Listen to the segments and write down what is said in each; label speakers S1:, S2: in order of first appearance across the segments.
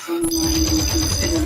S1: on the line and consider.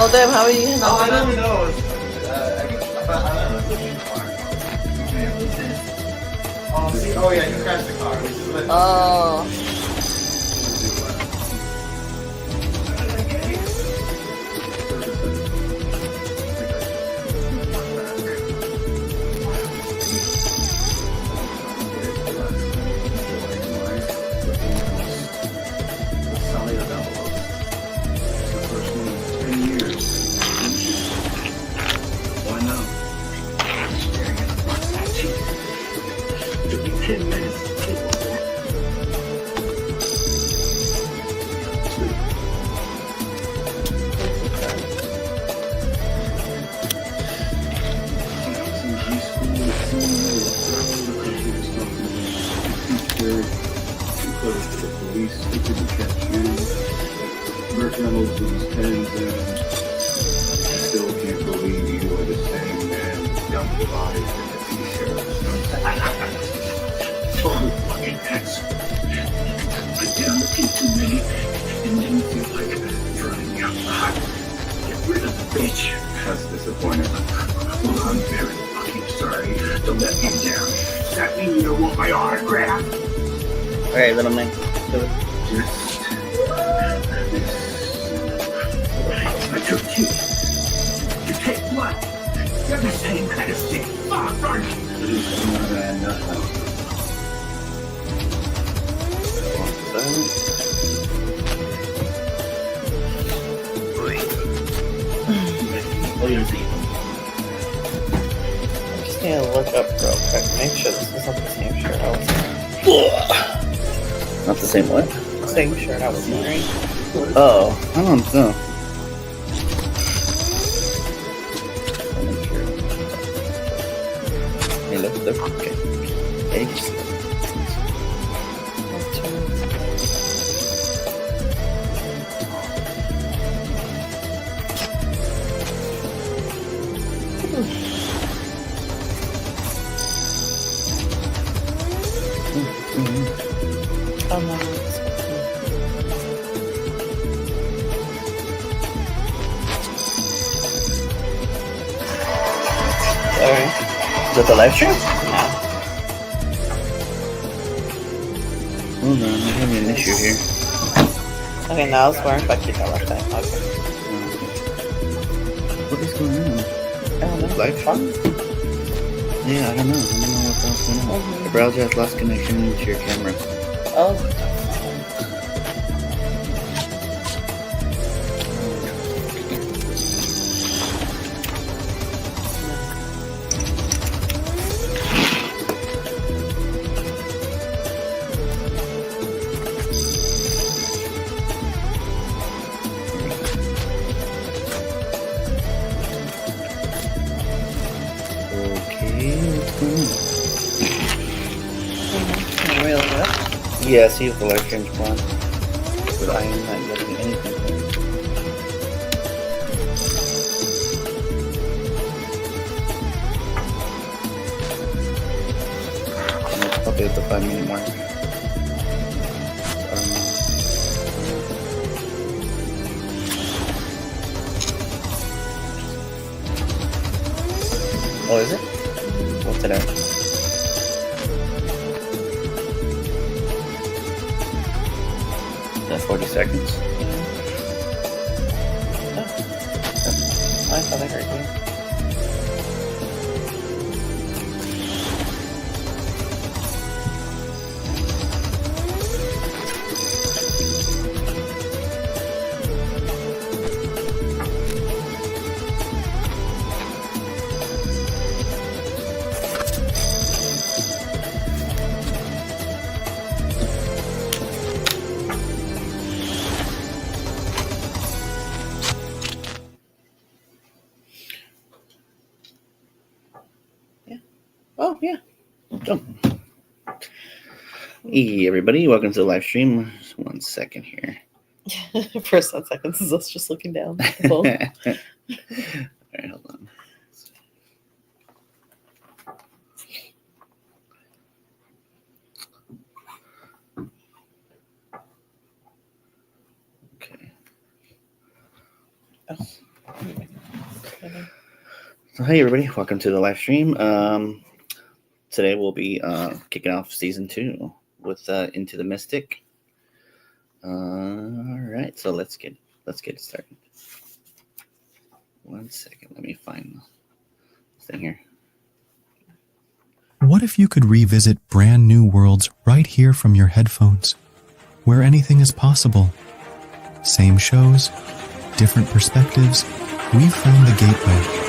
S2: Oh damn, how are you
S3: Oh, I
S2: handling
S3: never
S2: that?
S3: know. Oh, see, oh yeah, you crashed the car. We just let
S2: Oh.
S4: Burt Reynolds was 10 and I still can't believe you are the same man with dumb bodies in a t-shirt.
S5: Total fucking asshole. Put down a few too many and didn't feel like trying out the hot. Get rid of the bitch.
S4: That's disappointing.
S5: Well, I'm very fucking sorry to let you down. Does that mean you don't want my autograph?
S6: Alright, little man.
S5: Just I took two. You take one. You're the same kind of sick fuck, aren't you?
S6: I'm just gonna look up real quick, make sure this isn't the same shirt I was wearing.
S7: Not the same what?
S6: Same shirt I was wearing.
S7: Oh, I don't know. Hey, look, okay. Hey, just look.
S6: Oh no. Sorry.
S7: Is that the live stream?
S6: No.
S7: Hold on, I'm having an issue here.
S6: Okay, now I was wearing Paquita last time. Okay.
S7: What is going on?
S6: I don't know.
S7: Live
S6: Fun?
S7: Yeah, I don't know. I don't know what else going on.
S6: Mhm.
S7: The browser has lost connection to your camera.
S6: Oh.
S7: Okay, what's going on?
S6: Real good.
S7: Yeah, see if the live stream's on. But I am not getting anything. I'm probably at the 5-minute mark.
S6: Oh, is it?
S7: What's it at? That's 40 seconds.
S6: I thought I heard you.
S2: yeah.
S7: Go. Hey, everybody. Welcome to the live stream. Just 1 second here.
S2: First 10 seconds is us just looking down.
S7: All right, hold on. Okay. So, hey, everybody. Welcome to the live stream. Today we'll be kicking off season 2 with Into the Mystic. All right, so let's get started. 1 second, let me find this thing here.
S8: What if you could revisit brand new worlds right here from your headphones, where anything is possible? Same shows, different perspectives. We've found the gateway.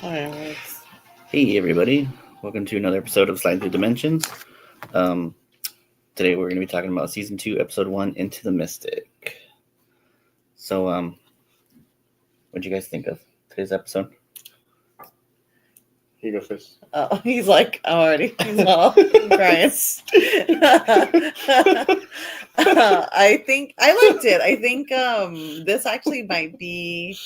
S2: Alright.
S7: Hey, everybody. Welcome to another episode of Sliding Through Dimensions. Today we're going to be talking about Season 2, Episode 1, Into the Mystic. So, what do you guys think of today's episode?
S3: You go first.
S2: Oh, he's like, I'm already. He's all crying. I think I liked it. I think this actually might be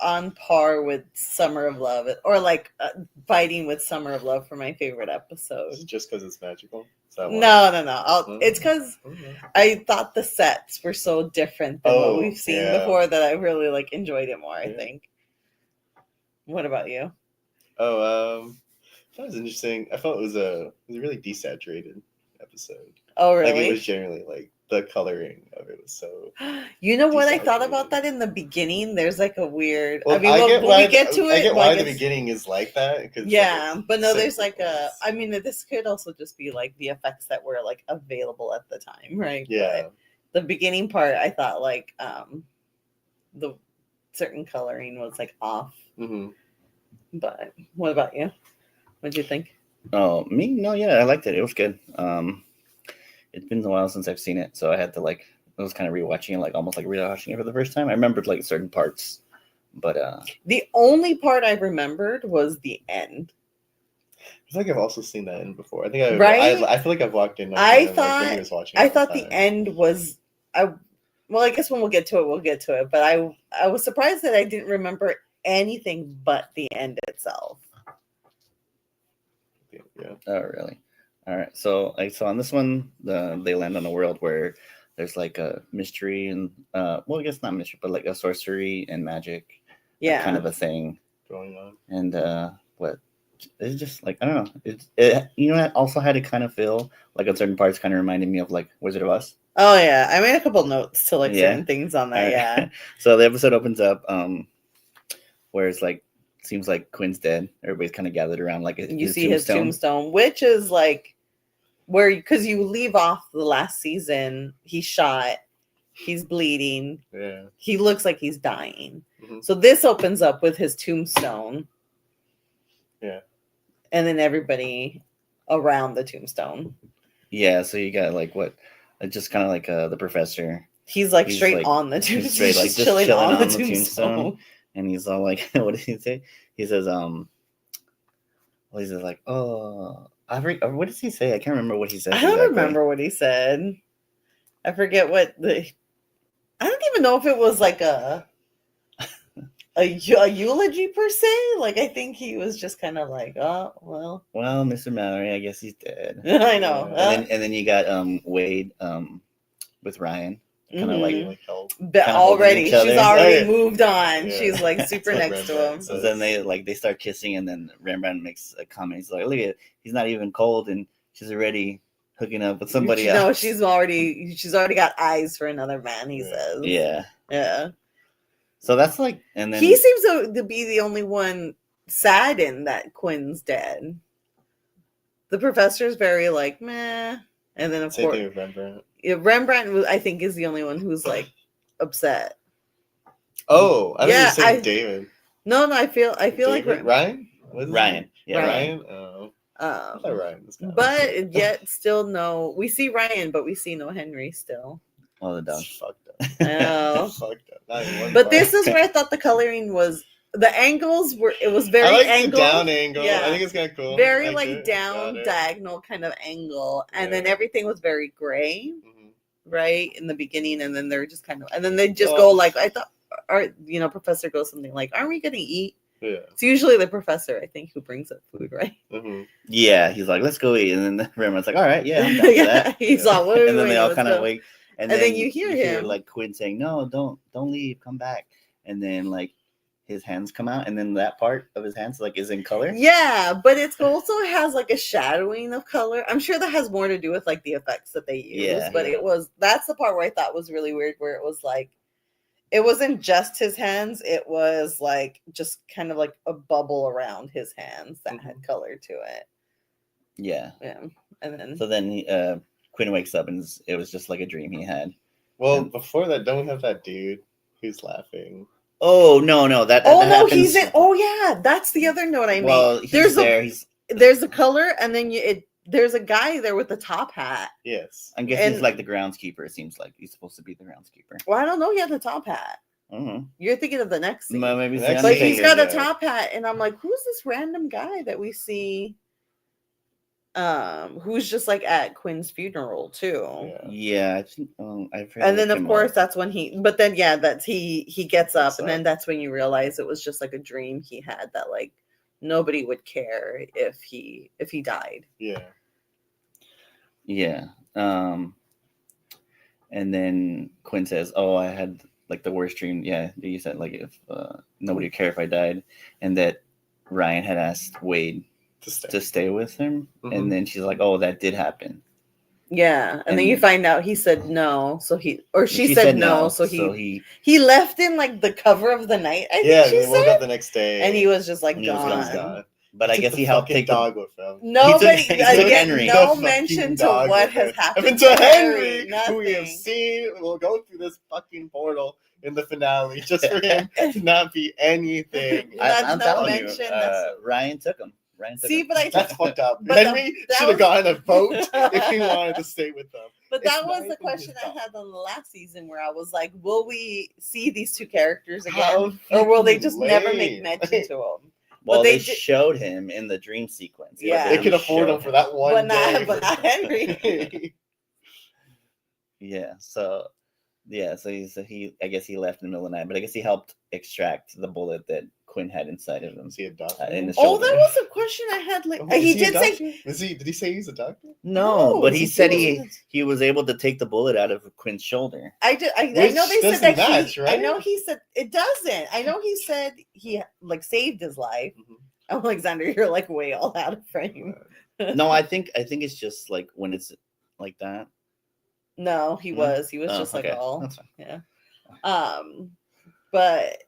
S2: on par with Summer of Love, or like fighting with Summer of Love for my favorite episode.
S3: Just because it's magical?
S2: No. It's because I thought the sets were so different than what we've seen before that I really like enjoyed it more. I think. What about you?
S3: That was interesting. I felt it was a really desaturated episode.
S2: Oh, really?
S3: Like it was generally like the coloring of it was so.
S2: You know what? I thought about that in the beginning. There's like a weird.
S3: Well,
S2: I mean, we get to it.
S3: I get
S2: like
S3: why the beginning is like that.
S2: Yeah,
S3: like,
S2: but no, there's like a. I mean, this could also just be like the effects that were like available at the time, right?
S3: Yeah.
S2: But the beginning part, I thought like the certain coloring was like off.
S3: Mm-hmm.
S2: But what about you? What'd you think?
S7: Oh, me? No, yeah, I liked it. It was good. It's been a while since I've seen it, so I had to I was kind of rewatching it, like almost like rewatching it for the first time. I remembered like certain parts, but
S2: the only part I remembered was the end.
S3: I feel like I've also seen that in before. I think I feel like I've walked in.
S2: I
S3: thought
S2: the end was well, I guess when we'll get to it. But I was surprised that I didn't remember anything but the end itself.
S3: Yeah.
S7: Oh, really? All right. So on this one, they land on a world where there's like a mystery and well, I guess not mystery, but like a sorcery and magic, kind of a thing
S3: going on.
S7: And what it's just like I don't know. It you know, it also had to kind of feel like on certain parts, kind of reminded me of like Wizard of Oz.
S2: Oh yeah, I made a couple notes to like certain things on that. Yeah.
S7: So the episode opens up where it's like seems like Quinn's dead. Everybody's kind of gathered around like
S2: you see his tombstone, which is like where because you leave off the last season, he's shot, he's bleeding, he looks like he's dying. Mm-hmm. So this opens up with his tombstone, and then everybody around the tombstone.
S7: Yeah, so you got like what, just kind of like the professor.
S2: He's straight like, on the tombstone,
S7: straight like just chilling on the tombstone. And he's all like, what did he say? He says, well, he says like, oh, what does he say? I can't remember what he said.
S2: I don't remember what he said. I forget what I don't even know if it was like a eulogy per se. Like, I think he was just kind of like, oh, well,
S7: Mr. Mallory, I guess he's dead.
S2: I know.
S7: And then you got Wade with Ryan. Kind of like
S2: but already she's already moved on. Yeah. She's like super next to him.
S7: So then they start kissing, and then Rembrandt makes a comment. He's like, "Look at, he's not even cold, and she's already hooking up with somebody else."
S2: No, she's already got eyes for another man. He says, "Yeah."
S7: So that's like, and then
S2: he seems to be the only one saddened that Quinn's dead. The professor's very like meh, and then of course
S3: Rembrandt.
S2: Rembrandt, I think, is the only one who's like upset.
S3: Oh, I was saying David.
S2: No, I feel David, like
S3: Ryan.
S7: Ryan. Yeah,
S3: Ryan. Oh. I thought Ryan was kind of
S2: But yet still no. We see Ryan, but we see no Henry still.
S7: Oh, the dog.
S3: That's fucked up.
S2: I know.
S3: Fucked up. Not even one
S2: But
S3: part.
S2: this is where I thought the coloring was. The angles were. It was very
S3: I like
S2: angled.
S3: the down angle.
S2: Yeah.
S3: I think it's kind of cool.
S2: Very
S3: I
S2: like
S3: it.
S2: down
S3: Got it.
S2: diagonal kind of angle, and then
S3: Yeah.
S2: everything was very gray,
S3: Mhm.
S2: right in the beginning, and then they're just kind of, and then they just
S3: Well-
S2: go like, I thought, or Professor goes something like, "Aren't we gonna eat?"
S3: Yeah.
S2: It's usually the professor, I think, who brings up food, right?
S3: Mm-hmm.
S7: Yeah, he's like, let's go eat. And then Raymond's like, all right, yeah, I'm down for that.
S2: He's
S3: Yeah.
S2: like, "What are we
S7: And then they
S2: waiting?
S7: all
S2: Let's
S7: kind of
S2: go."
S7: wait. And
S2: then you hear him.
S7: like Quinn saying, no, don't leave, come back. And then like his hands come out, and then that part of his hands like is in color.
S2: Yeah, but it also has like a shadowing of color. I'm sure that has more to do with like the effects that they use.
S7: Yeah.
S2: But that's the part where I thought was really weird, where it was like, it wasn't just his hands, it was like just kind of like a bubble around his hands that had color to it.
S7: Yeah.
S2: Yeah. And then
S7: So then Quinn wakes up, and it was just like a dream he had.
S3: Well, before that, don't we have that dude who's laughing?
S7: Oh no, that
S2: oh
S7: that
S2: no,
S7: happens.
S2: he's in. Oh yeah, that's the other note I made.
S7: Well, he's
S2: there's
S7: there. He's
S2: there's a color, and then there's a guy there with the top hat.
S3: Yes.
S7: I guess he's
S2: and-
S7: like the groundskeeper. It seems like he's supposed to be the groundskeeper.
S2: Well, I don't know. He had the top hat.
S7: I don't know.
S2: You're thinking of the next scene.
S7: Maybe it's
S3: The
S7: the
S3: next
S2: But
S3: scene
S2: he's
S7: Undertaker.
S2: got a
S3: yeah.
S2: top hat, and I'm like, who's this random guy that we see? Who's just like at Quinn's funeral too.
S3: Yeah.
S7: Yeah, I think. I've heard
S2: And then
S7: look
S2: of
S7: him
S2: course
S7: up.
S2: that's when but then yeah, that's he gets up,
S3: Gets
S2: and then
S3: up.
S2: that's when you realize it was just like a dream he had, that like nobody would care if he died.
S3: Yeah.
S7: Yeah. And then Quinn says, "Oh, I had like the worst dream." Yeah, you said like if nobody would care if I died, and that Ryan had asked Wade
S3: To stay.
S7: to stay with him,
S3: Mhm.
S7: and then she's like, "Oh, that did happen."
S2: Yeah, and then you
S7: And-
S2: find out he said no, so she said no, so he left in like the cover of the night. I
S3: Yeah,
S2: think
S3: and
S2: she
S3: he woke
S2: said,
S3: up the next day.
S2: and he was just like
S7: And he was
S2: gone.
S3: He's gone.
S7: But I
S3: Took
S7: guess
S3: the
S7: he helped
S3: fucking
S7: take the
S3: dog with him.
S2: Nobody
S7: He took
S2: again,
S7: Henry.
S2: no
S3: The
S2: mention
S3: fucking
S2: to
S3: dog
S2: what
S3: with
S2: has
S3: him.
S2: happened
S3: to Henry,
S2: Nothing.
S3: who we have seen will go through this fucking portal in the finale just for him to not be anything.
S2: That's
S7: I'm
S2: no
S7: telling you,
S2: mention, that's-
S7: Ryan took him.
S2: See, but I
S3: That's fucked up.
S2: But
S3: Henry
S2: that
S3: should have
S2: was-
S3: gotten a vote if he wanted to stay with them.
S2: But
S3: It's
S2: that was
S3: not
S2: the
S3: even
S2: question
S3: his
S2: I
S3: fault.
S2: had on the last season, where I was like, will we see these two characters
S3: How
S2: again? Or will they just never
S3: lame.
S2: make mention to them?
S7: Well,
S2: they
S7: they
S2: did-
S7: showed him in the dream sequence. but
S2: Yeah.
S3: They
S7: didn't
S3: could afford
S7: show
S3: him for that one
S2: But not-
S3: day.
S2: but not Henry.
S7: Yeah. So he I guess he left in the middle of the night, but I guess he helped extract the bullet that Quinn had inside of him.
S3: Is he a doctor?
S7: In his
S2: Oh,
S7: shoulder.
S2: that was a question I had. Like,
S3: Oh,
S2: he
S3: is
S2: did
S3: a
S2: say,
S3: doctor? Did he say he's a doctor?
S7: No,
S2: No,
S7: but he
S2: he
S7: said
S2: didn't.
S7: he was able to take the bullet out of Quinn's shoulder.
S2: I
S3: Which
S2: know they said
S3: doesn't
S2: that
S3: match,
S2: I
S3: right?
S2: know he said it doesn't. I know he said he like saved his life.
S3: Mhm.
S2: Alexander, you're like way all out of frame.
S7: No, I think it's just like when it's like that.
S2: No, he
S7: No?
S2: was. He was
S7: Oh,
S2: just like
S7: okay.
S2: all.
S7: That's fine.
S2: Yeah. But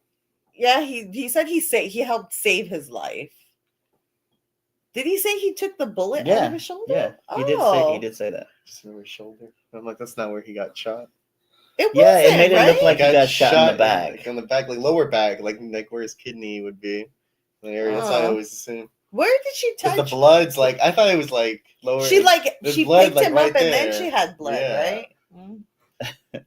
S2: yeah, he said he helped save his life. Did he say he took the bullet out of his shoulder?
S7: Yeah, he
S2: Oh.
S7: did say that.
S3: Just over his shoulder. I'm like, that's not where he got shot.
S2: It
S7: Yeah, it
S2: wasn't,
S7: made it
S2: right?
S7: look like he got shot in the back.
S3: Like on the back, like lower back, like where his kidney would be. The area. That's how I
S2: Oh.
S3: always assume.
S2: Where did she
S3: 'Cause
S2: touch?
S3: the blood's like, I thought it was like lower.
S2: She like
S3: there's
S2: she
S3: blood,
S2: picked
S3: like,
S2: him
S3: right
S2: up, and then
S3: there.
S2: she had blood,
S3: Yeah.
S2: right?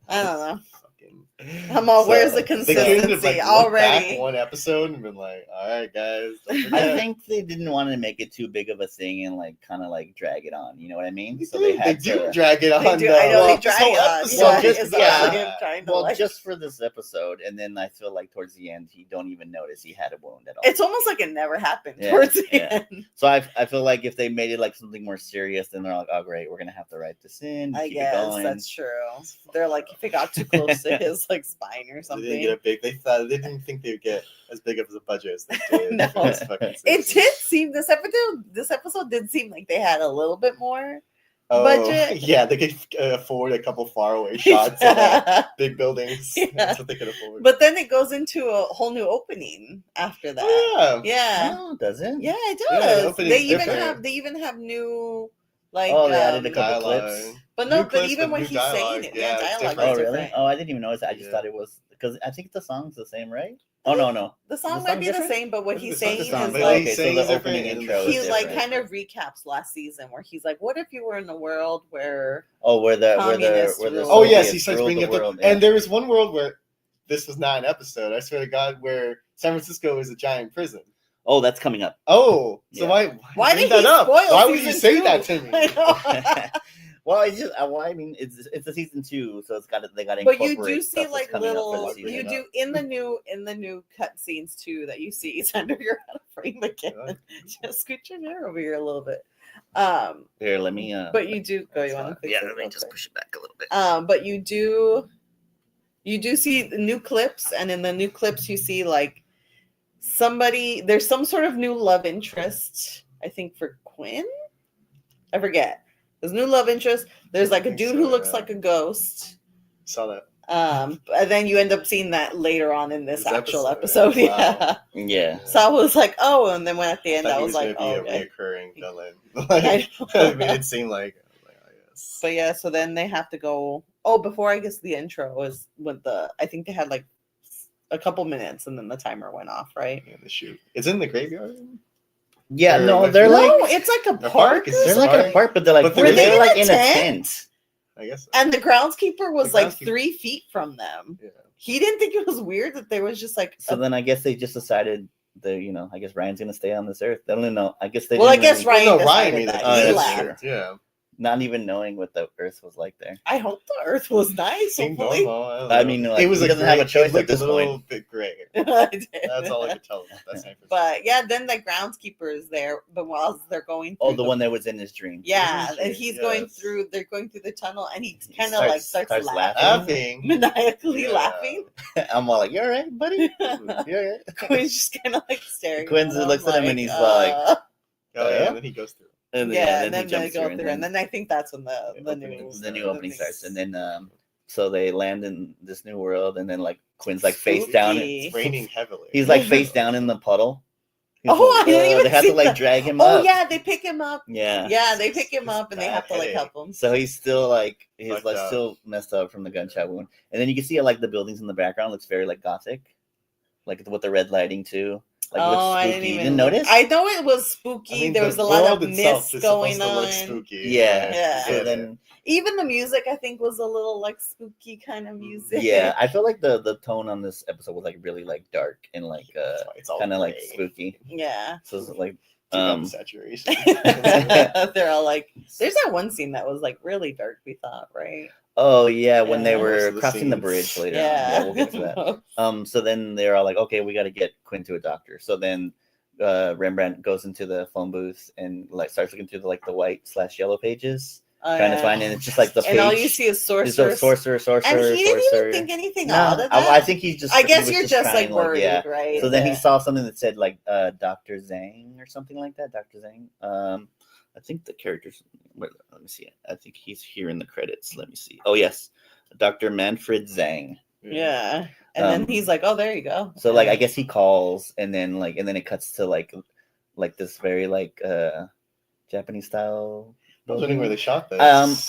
S2: I don't know.
S3: Fucking-
S2: I'm all, where's the
S3: they couldn't
S2: consistency
S3: have, like, looked
S2: already?
S3: back one episode and been like, all right, guys. don't
S7: I
S3: forget."
S7: think they didn't want to make it too big of a thing and like kind of like drag it on. You know what I mean?
S3: They
S7: So they
S3: do-
S7: had
S3: they do
S7: to.
S3: drag it on.
S2: They do.
S3: though.
S2: I know they
S3: This
S2: drag
S3: whole
S2: it on.
S3: episode
S7: Well,
S2: Yeah,
S7: just-
S2: it's
S7: yeah.
S2: like him trying to
S7: Well,
S2: like.
S7: just for this episode, and then I feel like towards the end, he don't even notice he had a wound at all.
S2: It's almost like it never happened
S7: Yeah,
S2: towards the
S7: yeah.
S2: end.
S7: So I feel like if they made it like something more serious, then they're like, oh great, we're gonna have to write this in.
S2: I
S7: keep it
S2: guess
S7: going.
S2: that's true. They're like, if it got too close to his like spine or
S3: They
S2: something.
S3: didn't get a big. They didn't think they would get as big of a budget as they did.
S2: No.
S3: for this fucking
S2: It
S3: season.
S2: did seem this episode did seem like they had a little bit more
S3: Oh,
S2: budget.
S3: Yeah, they could afford a couple faraway shots of big buildings.
S2: Yeah.
S3: That's what they could afford.
S2: But then it goes into a whole new opening after that.
S3: Oh, yeah.
S2: Yeah.
S7: Oh, does it?
S2: Yeah, it
S3: Yeah, the
S2: does.
S3: opening's
S2: They even
S3: different.
S2: have new like
S7: Oh, they added a couple
S3: Dialogue.
S7: clips.
S2: but no,
S3: New
S2: but
S3: clips,
S2: even
S3: but
S2: when
S3: new
S2: he's saying
S3: dialogue.
S2: it,
S3: Yeah, it's
S2: dialogue
S3: different.
S2: is
S7: Oh, really?
S2: different.
S7: Oh, I didn't even notice that. I just
S3: Yeah.
S7: thought it was because I think the song's the same, right? Oh no.
S2: The song
S7: The
S2: might
S7: song
S2: be
S7: different?
S2: the same, but what he's
S3: It's not
S2: saying
S3: the
S2: is
S3: song, but
S2: like
S3: he's
S7: so
S3: saying
S7: the
S3: it's different
S7: opening
S3: and
S7: intro
S3: the-
S7: is
S2: he like
S7: different.
S2: kind of recaps last season where he's like, "What if you were in a world where?"
S7: Oh, where the
S2: Communist rule.
S3: Oh yes,
S7: Soviets
S3: he starts
S7: ruled
S3: bringing up
S7: the
S3: the
S7: world.
S3: and there was one world where this was not an episode. I swear to God, where San Francisco is a giant prison.
S7: Oh, that's coming up.
S3: Oh, so
S7: Yeah.
S3: why
S2: did
S3: bring
S2: he
S3: that up?
S2: spoil
S3: Why would you
S2: season
S3: say
S2: 2?
S3: that to me?
S2: I know.
S7: Well, it's just well, I mean, it's a season 2, so they got to
S2: But you
S7: incorporate
S2: do see
S7: stuff that's
S2: like
S7: coming up for the
S2: little
S7: season.
S2: you do in the new cutscenes too that you see. It's under your frame again. Just scoot your hair over here a little bit.
S7: Here, let me.
S2: But you do go.
S3: That's
S2: You want
S3: fine.
S2: to fix
S7: Yeah,
S2: it
S7: let me
S2: real
S7: just
S2: quick?
S7: push it back a little bit.
S2: But you do see the new clips, and in the new clips you see like there's some sort of new love interest. I think for Quinn. I forget. There's new love interest. There's like a
S3: think
S2: dude
S3: so,
S2: who looks
S3: yeah.
S2: like a ghost.
S3: Saw that.
S2: And then you end up seeing that later on in this
S3: This
S2: actual
S3: episode,
S2: episode.
S3: yeah. Wow.
S2: Yeah.
S7: Yeah.
S2: So I was like, oh, and then when at the end I
S3: thought he
S2: was like,
S3: gonna
S2: oh,
S3: be
S2: okay.
S3: a reoccurring villain.
S2: I
S3: Like,
S2: know.
S3: it made it seem like, oh, yes.
S2: But yeah, so then they have to go. Oh, before I guess the intro was with I think they had like a couple minutes and then the timer went off, right?
S3: Yeah, the shoot. It's in the graveyard.
S7: Yeah,
S3: Or
S7: no,
S3: like-
S7: they're
S2: No,
S7: like
S2: it's like a
S3: A
S2: park.
S3: park?
S2: or
S3: Is this
S7: they're
S2: something.
S7: like
S3: park?
S7: a park, but they're like
S3: But
S7: they're,
S3: were they
S2: in
S7: like
S2: a
S7: in a
S2: tent?
S7: tent.
S3: I guess.
S2: And the groundskeeper was
S3: The
S2: like
S3: groundskeeper-
S2: 3 feet from them.
S3: Yeah.
S2: He didn't think it was weird that there was just like.
S7: So then I guess they just decided I guess Ryan's gonna stay on this earth. They don't know. I guess they
S2: Well, I
S7: didn't
S2: guess
S7: really-
S2: Ryan
S3: No, Ryan
S2: decided
S3: made
S2: that.
S3: it.
S7: Oh,
S2: He
S7: that's
S2: left.
S7: true.
S3: Yeah.
S7: not even knowing what the earth was like there.
S2: I hope the Earth was nice.
S3: Seemed
S2: Hopefully.
S3: normal. don't
S7: I
S3: know.
S7: mean, like,
S3: it was
S7: he
S3: a
S7: doesn't have a
S3: gray-
S7: choice
S3: it looked
S7: at this
S3: a little
S7: point.
S3: bit gray.
S2: I did.
S3: That's all I could tell. That's San Francisco.
S2: But yeah, then the groundskeeper is there, but while they're going through
S7: Oh, the one that was in his dream.
S2: Yeah,
S3: His
S2: and
S3: dream,
S2: he's going
S3: yes.
S2: through. They're going through the tunnel, and he
S7: He
S2: kind of like starts laughing,
S3: laughing.
S2: maniacally
S3: Yeah.
S2: laughing.
S7: I'm all like, "You all right, buddy? You all right?"
S2: Quinn's just kind of like staring.
S7: Quinn
S2: at him,
S7: looks at him and he's like,
S3: Oh,
S7: Oh,
S3: yeah,
S7: yeah?
S3: and then he goes through.
S7: And
S2: yeah,
S7: then
S2: and then
S7: he
S2: they
S7: jumps
S2: go
S7: through,
S2: through, and then I think that's when the
S3: opening-
S7: the new opening starts, and
S2: then
S7: then so they land in this new world, and then like Quinn's like face down.
S2: Spooky.
S3: It's raining heavily.
S7: He's like face down in the puddle. He's
S2: Oh,
S7: like,
S2: I didn't even
S7: they have
S2: see
S7: to like
S2: that.
S7: drag him
S2: Oh
S7: up.
S2: yeah, they pick him up.
S7: Yeah.
S2: Yeah, they pick him up, and they
S3: bad
S2: have to like
S3: headache.
S2: help him.
S7: So he's still like he's
S3: Fucked
S7: like
S3: up.
S7: still messed up from the gunshot wound, and then you can see like the buildings in the background looks very like gothic, like with the red lighting too. Like
S2: Oh,
S7: looks
S2: I
S7: spooky.
S2: didn't
S7: You
S2: even
S7: didn't notice?
S2: I know it was spooky.
S3: I mean,
S2: there
S3: the
S2: was a lot
S3: world
S2: of
S3: itself
S2: mist
S3: is
S2: going
S3: supposed to
S2: on.
S3: look spooky.
S7: Yeah.
S2: Yeah.
S7: So then
S2: Even the music, I think, was a little like spooky kind of music.
S7: yeah, I feel like the tone on this episode was like really like dark and like
S3: That's why it's all
S7: kind of like
S3: gray.
S7: spooky.
S2: Yeah.
S7: So it's like
S3: Too much saturation.
S2: They're all like, there's that one scene that was like really dark, we thought, right?
S7: oh yeah, when they
S2: Yeah.
S3: Most
S7: were
S3: of the
S7: crossing the
S3: scenes.
S7: bridge later.
S2: Yeah.
S7: We'll get to that. So then they're all like, okay, we got to get Quinn to a doctor. So then Rembrandt goes into the phone booth and like starts looking through the white/yellow pages, trying to find, and it's just like the page.
S2: And all you see is
S7: is
S2: sorcerer.
S7: the sorcerer.
S2: And he didn't
S7: sorcerer.
S2: even think anything
S7: No,
S2: out of that.
S7: I think he's just.
S2: I
S7: he
S2: guess
S7: was
S2: you're just like
S7: trying,
S2: worried,
S7: yeah.
S2: right?
S7: So then he
S2: Yeah.
S7: saw something that said like Dr. Zhang or something like that. Dr. Zhang. I think the characters. Wait, let me see. I think he's here in the credits. Let me see. Oh yes, Dr. Manfred Zhang.
S2: Yeah. And then he's like, oh, there you go.
S7: So like I guess he calls and then it cuts to like this very like Japanese style.
S3: I was wondering where they shot this.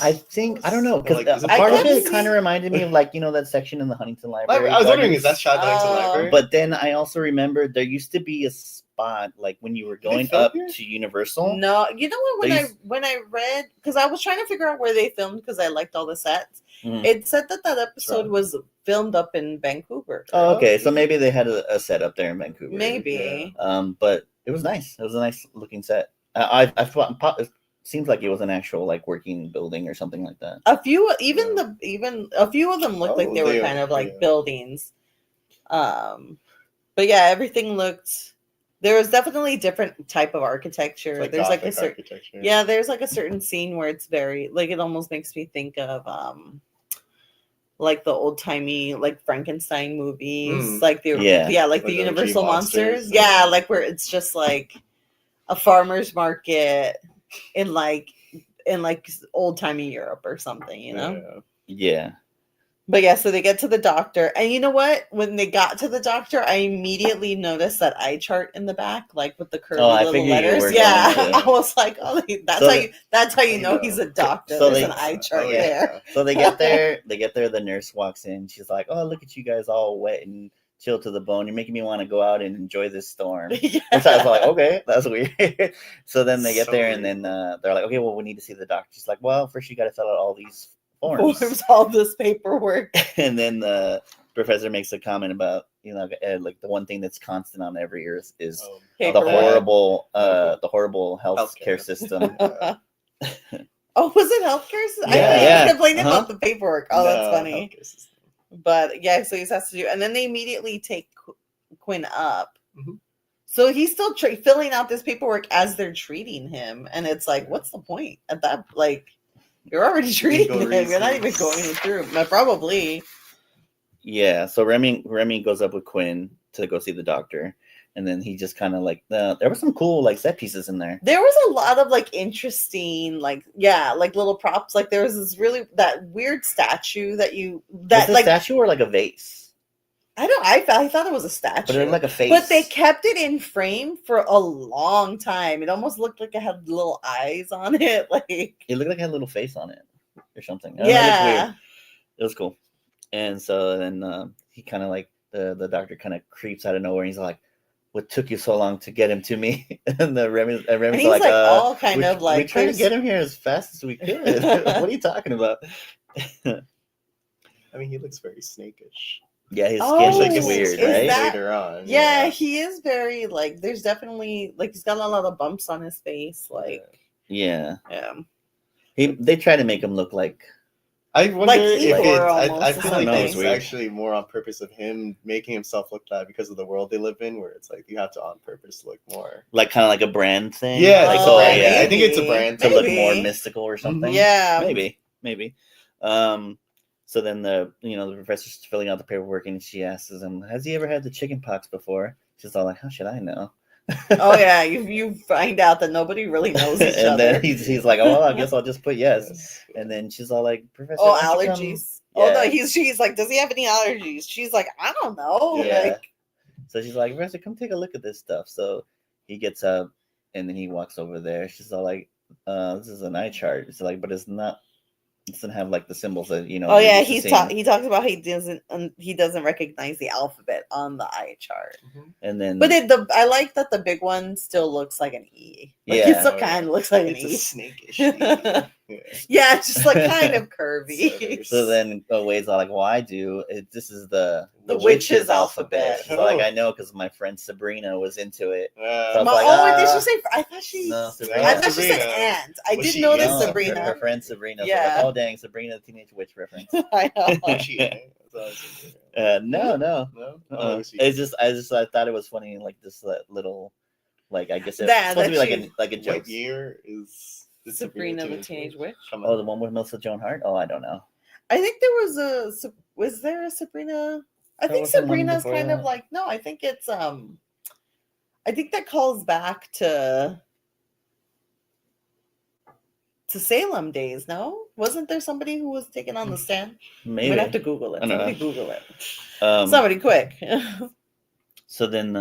S7: I think I don't know because
S3: Like, is it
S7: a part of
S2: kept
S7: it
S2: seeing-
S7: kind of reminded me of like that section in the Huntington
S3: I
S7: Library.
S3: was wondering,
S7: Gardens.
S3: is that shot next to the
S2: Oh.
S3: library?
S7: But then I also remembered there used to be a spot like when you were going
S3: film
S7: up
S3: here?
S7: to Universal.
S2: No, you know what?
S7: They
S2: When I read, because I was trying to figure out where they filmed because I liked all the sets.
S7: Mhm.
S2: It said that episode
S3: Right.
S2: was filmed up in Vancouver.
S7: Oh, okay. So maybe they had a set up there in Vancouver.
S2: Maybe.
S7: But it was nice. It was a nice looking set. I thought it seems like it was an actual like working building or something like that.
S2: A few, even a few of them looked like
S3: Oh,
S2: they were
S3: they
S2: kind
S3: are,
S2: of like
S3: yeah.
S2: buildings. But yeah, everything looked. There was definitely different type of architecture.
S3: It's
S2: There's like a
S3: Gothic
S2: certain.
S3: architecture.
S2: Yeah, there's like a certain scene where it's very like it almost makes me think of like the old timey like Frankenstein movies,
S3: Mm.
S2: like the
S7: Yeah.
S2: like the
S3: Like the
S2: Universal
S3: OG
S2: monsters.
S3: monsters.
S2: Yeah, like where it's just like a farmer's market in like old timey Europe or something, you know.
S3: Yeah.
S7: Yeah.
S2: But yeah, so they get to the doctor, and you know what? When they got to the doctor, I immediately noticed that eye chart in the back, like with the curly
S7: Oh, I
S2: little
S7: figured you
S2: letters.
S7: were
S2: Yeah,
S7: going to.
S2: I was like, oh, that's
S7: So
S2: how you
S3: I
S2: know
S3: know.
S2: he's a doctor.
S7: So
S2: There's
S7: they-
S2: an eye chart
S3: Oh,
S2: there.
S7: So they get there. The nurse walks in. She's like, "Oh, look at you guys all wet and chill to the bone. You're making me want to go out and enjoy this storm.
S2: Yeah.
S7: Which I was like, okay, that's weird. So then they get
S3: So
S7: there, and
S3: weird.
S7: then they're like, okay, well, we need to see the doctor. She's like, well, first you got to fill out all these forms.
S2: All this paperwork.
S7: And then the professor makes a comment about, like the one thing that's constant on every year is
S3: Oh,
S7: the
S2: Paperwork.
S7: horrible healthcare
S3: Healthcare.
S7: system.
S2: Oh, was it healthcare? I
S7: Yeah,
S2: think
S7: yeah.
S2: he complained
S7: Uh-huh.
S2: about the paperwork. Oh, that's
S3: no,
S2: funny.
S3: healthcare system.
S2: But yeah, so he has to do, and then they immediately take Quinn up.
S3: Mhm.
S2: So he's still filling out this paperwork as they're treating him, and it's like, what's the point at that? Like, you're already treating
S3: Legal
S2: him. You're not even
S3: reasons.
S2: going through. Probably.
S7: Yeah, so Remy goes up with Quinn to go see the doctor, and then he just kind of like there were some cool like set pieces in there.
S2: There was a lot of like interesting, like little props. Like there was this that weird statue that
S7: Was it a statue or like a vase?
S2: I thought it was a statue.
S7: But it looked like a face.
S2: But they kept it in frame for a long time. It almost looked like it had little eyes on it. Like
S7: It looked like it had a little face on it or something. I don't know, it looked weird. It was cool. And so then he kind of like the doctor kind of creeps out of nowhere. And he's like, "What took you so long to get him to me?" And Remy's
S2: and he's
S7: like,
S2: all kind
S7: we,
S2: of like,
S7: we tried to
S2: there's-
S7: get him here as fast as we could. What are you talking about?
S3: I mean, he looks very snakish.
S7: Yeah, his
S2: Oh,
S7: skin
S3: Like
S7: looks
S3: it's
S7: weird,
S2: is
S7: right?
S2: that-
S3: Later on.
S2: yeah, he is very like. There's definitely like he's got a lot of bumps on his face. Like
S7: Yeah,
S2: yeah.
S7: they try to make him look like.
S3: I wonder
S2: Like
S3: if
S2: Igor
S3: it's.
S2: almost
S3: I
S2: or
S3: feel like
S7: something.
S3: it's
S7: Weird.
S3: actually more on purpose of him making himself look that because of the world they live in, where it's like you have to on purpose look more.
S7: Like kind of like a brand thing.
S3: Yeah,
S7: like
S3: it's
S2: Oh,
S3: a brand.
S7: yeah,
S3: I think it's a
S2: maybe.
S3: brand
S7: to look more
S2: Maybe.
S7: mystical or something.
S2: Yeah.
S7: maybe. So then the professor's filling out the paperwork and she asks him, "Has he ever had the chicken pox before?" She's all like, "How should I know?"
S2: Oh yeah, you find out that nobody really knows each
S7: And
S2: other.
S7: then he's like, "Oh, well, I guess I'll just put yes." And then she's all like, "Professor,
S2: Oh,
S7: why don't you come-"
S2: allergies. Oh no,
S7: Yeah.
S2: she's like, does he have any allergies? She's like, I don't know.
S7: Yeah.
S2: Like,
S7: So she's like, "Professor, come take a look at this stuff." So he gets up and then he walks over there. She's all like, "This is an eye chart." It's like, but it's not. It doesn't have like the symbols that you know.
S2: oh
S7: you're
S2: yeah,
S7: used to seeing.
S2: he talks about he doesn't recognize the alphabet on the eye chart.
S7: And then,
S2: But I like that the big one still looks like an E. Like
S7: Yeah.
S2: it still kind of looks like an
S3: It's a
S2: E.
S3: snakish. yeah.
S2: Yeah, it's just like kind of curvy.
S7: so then Wade's all like, "Well, I do. This is the
S2: The
S7: witch's
S2: witch's
S7: alphabet."
S2: alphabet.
S7: She's like,
S3: Oh.
S7: "I know because my friend Sabrina was into it." So I
S3: Uh,
S7: was like,
S2: Did
S7: "Ah."
S2: she say? I thought she.
S7: No,
S2: I
S7: Sabrina.
S2: thought she said
S3: Sabrina.
S2: aunt. I
S3: Was
S2: did
S3: she
S2: notice
S3: young?
S2: Sabrina.
S7: Her friend Sabrina. So
S2: Yeah.
S7: like, oh dang, Sabrina, the Teenage Witch reference.
S2: I know.
S3: was she in it? I thought it was in it.
S7: No.
S3: No? Oh, was she-
S7: It's just I thought it was funny, like this little, like I guess it's
S2: That-
S7: supposed to be
S2: that
S7: like a joke.
S3: What year is
S2: Sabrina the Teenage Witch.
S3: Come
S7: Oh,
S3: on.
S7: the one with Melissa Joan Hart. Oh, I don't know.
S2: I think there was there a Sabrina? I
S7: There
S2: think
S7: was one
S2: Sabrina's
S7: before
S2: kind of
S7: that.
S2: like no. I think it's I think that calls back to Salem days. No, wasn't there somebody who was taken on the stand?
S7: Maybe.
S2: We'd have to Google it.
S7: I don't
S2: Somebody
S7: know.
S2: Google it.
S7: Um,
S2: Somebody quick.
S7: So then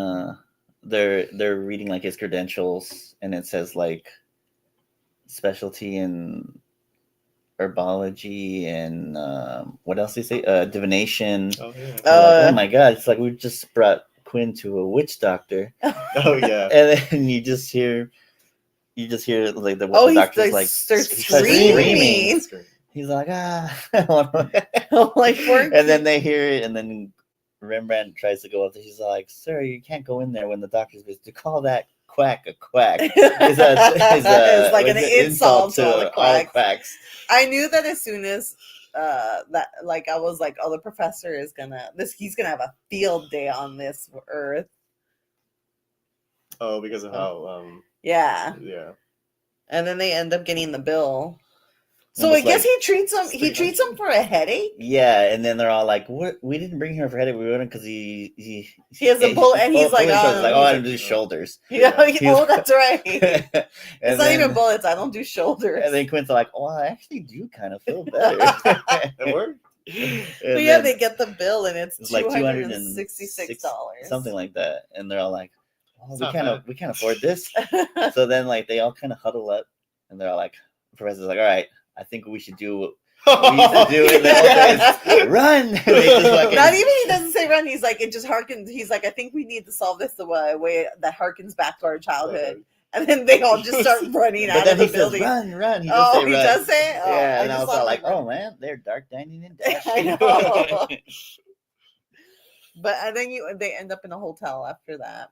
S7: they're reading like his credentials, and it says like specialty in herbology and what else do you say? Divination.
S3: Oh yeah.
S7: We're like, oh my god! It's like we just brought Quinn to a witch doctor,
S3: Oh yeah.
S7: and then you just hear like the,
S2: Oh,
S7: the
S2: he's
S7: doctor's
S2: like,
S7: like
S2: starts
S7: he starts
S2: screaming.
S7: He's like ah,
S2: Like we're
S7: and then they hear it, and then Rembrandt tries to go up there. She's like, "Sir, you can't go in there when the doctor's busy. To call that quack a quack is
S2: It's like an
S7: is
S2: insult to all the
S7: all
S2: quacks.
S7: quacks."
S2: I knew that as soon as that like I was like, oh, the professor is he's gonna have a field day on this earth.
S3: Oh, because of how
S2: Yeah.
S3: yeah.
S2: And then they end up getting the bill. So
S7: And
S2: I
S7: it's
S2: guess
S7: like-
S2: he treats him for a headache.
S7: Yeah, and then they're all like, "What? We didn't bring her for headache. We went because he
S2: has a bullet, and he's like,
S7: oh,
S2: oh,
S7: I don't do shoulders."
S2: Yeah,
S7: He's-
S2: oh, that's right.
S7: and
S2: It's not even bullets. I don't do shoulders.
S7: And then Quinn's like, "Oh, I actually do kind of feel better."
S3: It worked.
S2: But yeah, they get the bill and it's
S7: It's like
S2: $266.
S7: something like that, and they're all like, "Oh,
S3: It's
S7: we
S3: not
S7: can't,
S3: bad.
S7: we can't afford this." So then, like, they all kind of huddle up, and they're all like, "The professor's like, all right, I think we should do We used to do it. The run. And they just fucking-
S2: Not even he doesn't say run. He's like, it just harkens. He's like, I think we need to solve this the way that harkens back to our childhood. And then they all just start running
S7: But
S2: out
S7: then
S2: of the
S7: he says,
S2: building.
S7: run. He
S2: Oh,
S7: say
S2: he
S7: run.
S2: does say it? Oh,
S7: Yeah, and I
S2: just
S7: was
S2: saw
S7: all
S2: him
S7: like,
S2: run.
S7: oh man, they're dark dining and
S2: I
S7: dashing.
S2: know. But and then they end up in a hotel after that.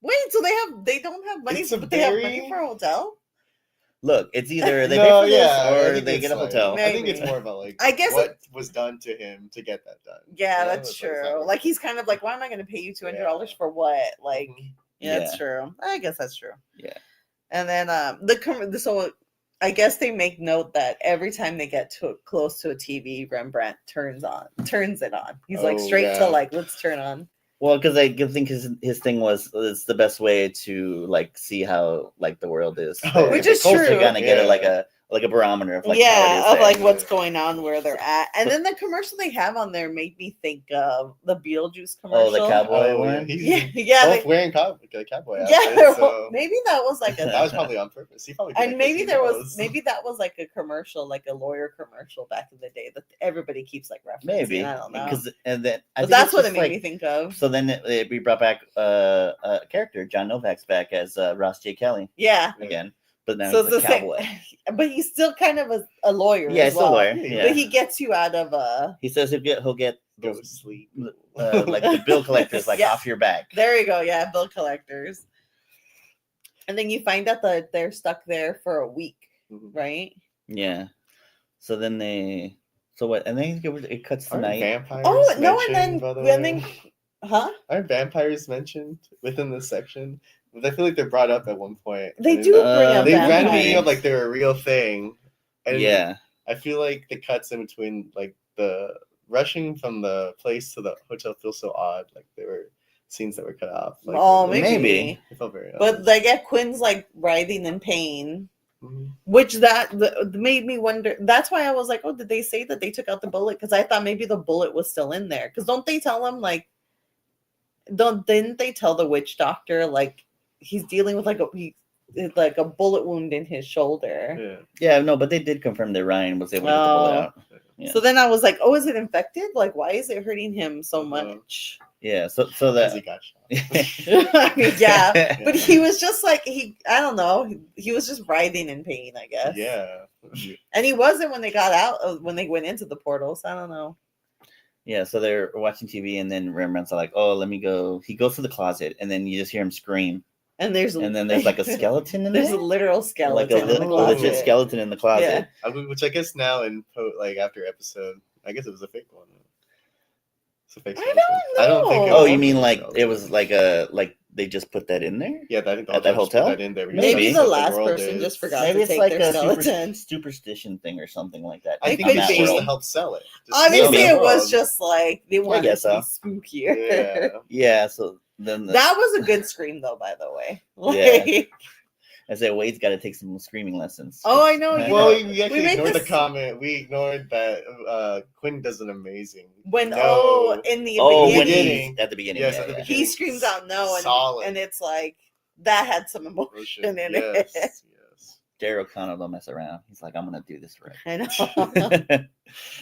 S2: Wait, so they don't have money,
S3: It's a
S2: but they have money
S3: very-
S2: for a hotel?
S7: Look, it's either they
S3: No,
S7: pay for
S3: yeah, I
S7: this or
S3: think
S7: they
S3: it's
S7: get a
S3: like-
S7: hotel.
S2: Maybe.
S3: I think it's more about like
S2: I guess
S3: what was done to him to get that done.
S2: Yeah,
S3: You know,
S2: that's
S3: it's like, it's not
S2: true.
S3: like-
S2: Like he's kind of like, why am I going to pay you $200 for what? Like,
S3: Mhm.
S2: yeah, that's
S7: Yeah.
S2: true. I guess that's true.
S7: Yeah.
S2: And then so I guess they make note that every time they get close to a TV, Rembrandt turns it on. He's like
S3: Oh,
S2: straight
S3: yeah.
S2: to like, let's turn on.
S7: Well, because I think his thing was it's the best way to like see how like the world is.
S3: Oh,
S7: there.
S2: Which is
S7: Supposed
S2: true.
S7: To kind of get
S3: Yeah.
S7: like a barometer of like
S2: yeah,
S7: how it is
S2: of
S7: there.
S2: like what's going on, where they're at. And then the commercial they have on there made me think of the Beetlejuice commercial.
S7: Oh, the cowboy
S3: Oh,
S7: one.
S3: He's
S2: Yeah, yeah,
S3: both
S2: they-
S3: wearing cowboy outfits,
S2: yeah.
S3: so
S2: Maybe that was like a
S3: that was probably on purpose. He probably did
S2: and
S3: it 'cause
S2: maybe
S3: he
S2: there was
S3: knows.
S2: maybe that was like a commercial, like a lawyer commercial back in the day that everybody keeps like referencing. Maybe I don't know.
S7: because and then I
S2: But
S7: think
S2: that's
S7: it's
S2: what it
S7: just,
S2: made
S7: like,
S2: me think of.
S7: So then we brought back a character, John Novak's back as Ross J. Kelly
S2: Yeah.
S7: again, but now
S2: So
S7: he's
S2: it's
S7: a
S2: the same,
S7: cowboy.
S2: but he's still kind of a lawyer.
S7: Yeah,
S2: as
S7: he's a
S2: well.
S7: lawyer.
S3: But
S7: Yeah,
S2: But he gets you out of
S7: he says he'll get
S3: go
S7: those
S3: to sleep.
S7: like the bill collectors like
S2: Yeah.
S7: off your back.
S2: There you go. Yeah, bill collectors. And then you find out that they're stuck there for a week,
S3: Mhm.
S2: right?
S7: Yeah. So then so what? And then it cuts to
S3: Aren't
S7: night.
S3: vampires
S2: Oh no! And
S3: mentioned, by the
S2: then
S3: way?
S2: huh?
S3: Aren't vampires mentioned within this section? I feel like they're brought up at one point.
S2: They
S3: and
S2: do bring up
S3: They ran me
S2: vampires.
S3: up like they're a real thing. And
S7: Yeah.
S3: I feel like the cuts in between, like the rushing from the place to the hotel, feel so odd. Like they were scenes that were cut off. Like,
S2: Oh,
S3: it-
S7: maybe.
S3: It felt very odd.
S2: But like, yeah, Quinn's like writhing in pain,
S3: Mhm.
S2: which made me wonder. That's why I was like, oh, did they say that they took out the bullet? Because I thought maybe the bullet was still in there. Because don't they tell him like, didn't they tell the witch doctor like he's dealing with like a bullet wound in his shoulder?
S3: Yeah.
S7: Yeah, no, but they did confirm that Ryan was able to get the bullet
S2: Oh.
S7: out. Yeah.
S2: So then I was like, oh, is it infected? Like, why is it hurting him so much?
S7: Yeah, so
S3: 'Cause he
S7: that
S3: got shot.
S2: I mean, yeah. But he was just like I don't know. He was just writhing in pain, I guess.
S3: Yeah.
S2: And he wasn't when they got out when they went into the portals. I don't know.
S7: Yeah, so they're watching TV, and then Rembrandt's like, "Oh, let me go." He goes to the closet, and then you just hear him scream,
S2: And there's
S7: and then there's like a skeleton in
S2: there's
S7: there,
S2: a literal
S7: like
S2: skeleton in the
S3: li-
S2: closet.
S7: legit skeleton in the closet.
S3: I mean, which I guess now like after episode, I guess it was a fake one. It's a fake
S2: I
S3: skeleton.
S2: don't
S3: I don't think.
S2: know.
S7: Oh,
S3: was
S7: you
S3: a
S7: mean
S3: fake
S7: like
S3: skeleton.
S7: it was like they just put that in there?
S3: Yeah, I think the
S7: at that
S3: hotel just put
S7: hotel?
S3: that in there because
S2: Maybe
S3: that's
S2: the
S3: what
S2: last
S3: world
S2: person
S3: is.
S2: just forgot
S7: Maybe
S2: to
S7: it's
S2: take
S7: like
S2: their
S7: a
S2: skeleton.
S7: superstition thing or something like that.
S3: I
S2: It
S3: think
S2: could
S3: it's
S2: be.
S3: supposed to help sell it. Just
S2: Obviously,
S3: sell
S2: it
S3: the
S2: was
S3: world.
S2: just like they wanted
S7: guess
S2: to be
S7: so.
S2: spookier.
S3: Yeah.
S7: Yeah. So then
S2: That was a good scream, though. By the way,
S7: Yeah.
S2: Like,
S7: I said Wade's got to take some screaming lessons.
S2: Oh, I know,
S7: Right?
S2: you
S3: Well,
S2: know,
S3: we actually
S2: make
S3: ignored the
S2: this-
S3: comment. We ignored that Quinn does an amazing.
S2: when
S3: No.
S2: in the
S7: Oh, when
S2: beginning,
S7: he's at the beginning.
S3: Yes,
S7: yeah,
S3: at the
S7: yeah.
S3: beginning.
S2: he screams out no,
S3: Solid.
S2: and it's like that had some emotion in it.
S3: Yes.
S7: Jerry O'Connell don't mess around. He's like, I'm gonna do this right.
S2: I know.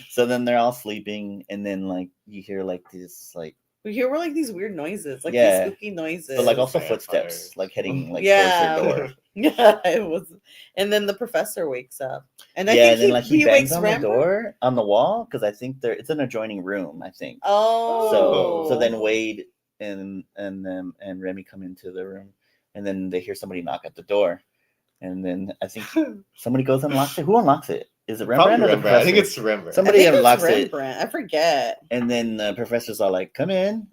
S7: So then they're all sleeping, and then like you hear like this like,
S2: We hear like these weird noises, like
S7: Yeah.
S2: these spooky noises.
S7: but like also
S3: Vampires.
S7: footsteps like heading like
S2: Yeah.
S7: towards their door.
S2: Yeah, it was. And then the professor wakes up, and I
S7: Yeah,
S2: think
S7: and then like he bangs
S2: wakes
S7: on
S2: Rembrandt.
S7: the door on the wall because I think it's an adjoining room. I think.
S2: Oh,
S7: So then Wade and Remy come into the room, and then they hear somebody knock at the door, and then I think somebody goes and unlocks it. Who unlocks it? Is it
S3: Probably
S7: Rembrandt or the
S3: Rembrandt. I think
S7: professor?
S3: it's Rembrandt.
S2: I
S7: Somebody
S2: think it's
S7: unlocks it,
S2: Rembrandt. I forget.
S7: and then the professor's all like, "Come in,"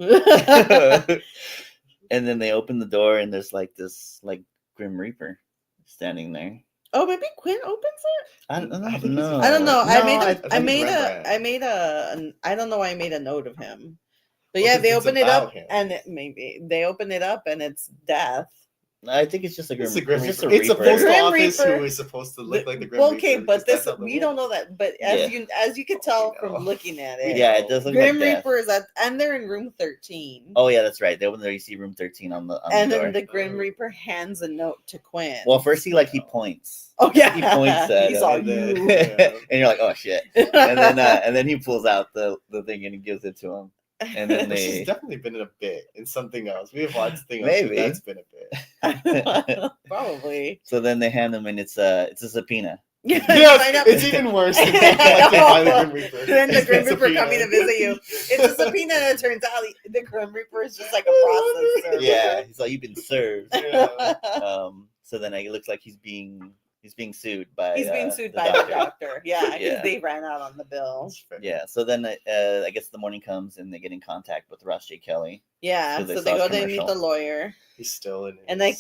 S7: and then they open the door, and there's like this like Grim Reaper standing there.
S2: Oh, maybe Quinn opens it.
S7: I don't
S3: I think
S7: know.
S3: it's-
S2: I don't know.
S3: No,
S2: I made
S3: I
S2: a.
S3: think
S2: I
S3: it's
S2: made
S3: Rembrandt.
S2: a. I made a. I don't know why I made a note of him. But
S3: Well,
S2: yeah,
S3: 'cause
S2: they
S3: it's
S2: open it up,
S3: about him.
S2: and maybe they open it up, and it's death.
S7: I think it's just a Grim.
S3: It's a Grim
S7: just
S3: Reaper. It's a
S7: Reaper.
S3: post
S2: Grim
S3: office
S2: Reaper-
S3: who is supposed to look like the Grim
S2: Okay,
S3: Reaper.
S2: but
S3: because
S2: this
S3: that's how the
S2: we don't know that. But as
S7: Yeah.
S2: you can tell
S3: We know.
S2: from looking at it,
S7: Yeah, it does look
S2: Grim
S7: like death.
S2: Reaper is at, and they're in room 13.
S7: Oh yeah, that's right. They when you see room 13 on the
S2: and
S7: door.
S2: then the Grim Reaper hands a note to Quinn.
S7: Well, first he points.
S2: oh yeah,
S7: he points at
S2: he's
S7: him,
S2: all
S3: and then-
S2: you.
S3: Yeah.
S7: and you're like, oh shit. And then he pulls out the thing and he gives it to him. And then
S3: She's
S7: they
S3: definitely been in a bit in something else. We have watched things
S7: Maybe.
S3: that's been a bit.
S2: Probably.
S7: so then they hand him and it's a subpoena.
S2: Yeah,
S3: Yes,
S2: I know.
S3: it's even worse. Than
S2: I
S3: like, by the
S2: know.
S3: Grim Reaper.
S2: Then the
S3: It's
S2: Grim
S3: been
S2: Reaper
S3: subpoenaed.
S2: coming to visit you. It's a subpoena, and it turns out the Grim Reaper is just like a process server.
S7: Yeah, he's like, you've been served.
S3: Yeah.
S7: So then it looks like he's being sued by
S2: He's being sued
S7: the
S2: by
S7: doctor.
S2: the doctor. Yeah, because
S7: Yeah.
S2: they ran out on the bill.
S3: That's fair.
S7: Yeah, so then I guess the morning comes and they get in contact with Ross J. Kelly.
S2: Yeah,
S7: So they
S2: so they
S7: saw
S2: go
S7: a
S2: to meet
S7: commercial.
S2: the lawyer.
S3: He's still in his
S2: And, like,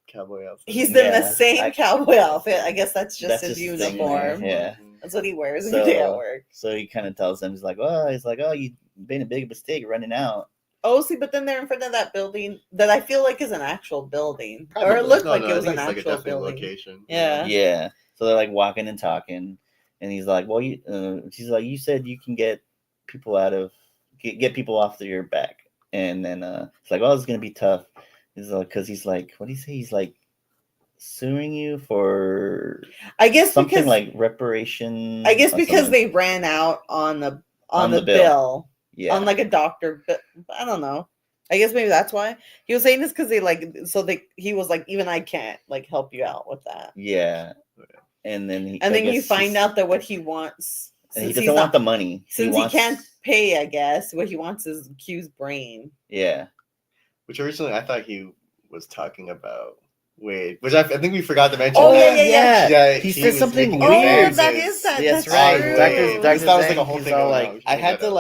S3: cowboy outfit.
S2: He's in
S7: Yeah,
S2: the same
S7: I-
S2: cowboy outfit. I guess that's just
S7: That's
S2: his
S7: just his thing,
S2: uniform.
S7: yeah.
S2: That's what he wears
S7: So-
S2: every day at work.
S7: So he kind of tells them, he's like, oh, you made a big mistake running out.
S2: Oh, see, but then they're in front of that building that I feel like is an actual building, or
S3: Probably.
S2: it looked
S3: No,
S2: like
S3: no,
S2: it
S3: I
S2: was
S3: think
S2: an
S3: it's like a
S2: actual
S3: definite
S2: building.
S3: location.
S2: Yeah.
S7: Yeah. So they're like walking and talking, and he's like, well, she's like, you said you can get people get people off your back, and then it's like, oh, it's gonna be tough. He's like, because he's like, what do you say? He's like suing you for
S2: I guess
S7: something
S2: because
S7: like reparation.
S2: I guess
S7: or
S2: because
S7: something.
S2: they ran out on the
S7: On
S2: the
S7: the bill.
S2: bill.
S7: yeah.
S2: On like a doctor, but I don't know. I guess maybe that's why he was saying this because he was like, even I can't like help you out with that.
S7: Yeah. And then
S2: And then you
S7: guess
S2: find
S7: he's-
S2: out that what he wants,
S7: and he
S2: since
S7: doesn't
S2: he's
S7: want the money.
S2: since
S7: wants,
S2: he can't pay, I guess what he wants is Q's brain.
S7: Yeah.
S3: Which originally I thought he was talking about Wade, which I think we forgot to mention.
S2: Oh,
S3: that.
S2: yeah.
S3: Yeah,
S7: He said
S3: was
S7: something
S3: making
S2: Oh,
S7: weird.
S2: that
S3: advances.
S2: is that.
S7: That's
S2: That's
S7: right.
S2: true.
S3: Dr.
S7: Dr.
S3: That was like a
S7: Zhang,
S3: whole
S7: he's
S3: thing
S7: all
S3: going
S7: like,
S3: on. We
S7: I
S3: should
S7: had
S3: look
S7: to
S3: that up.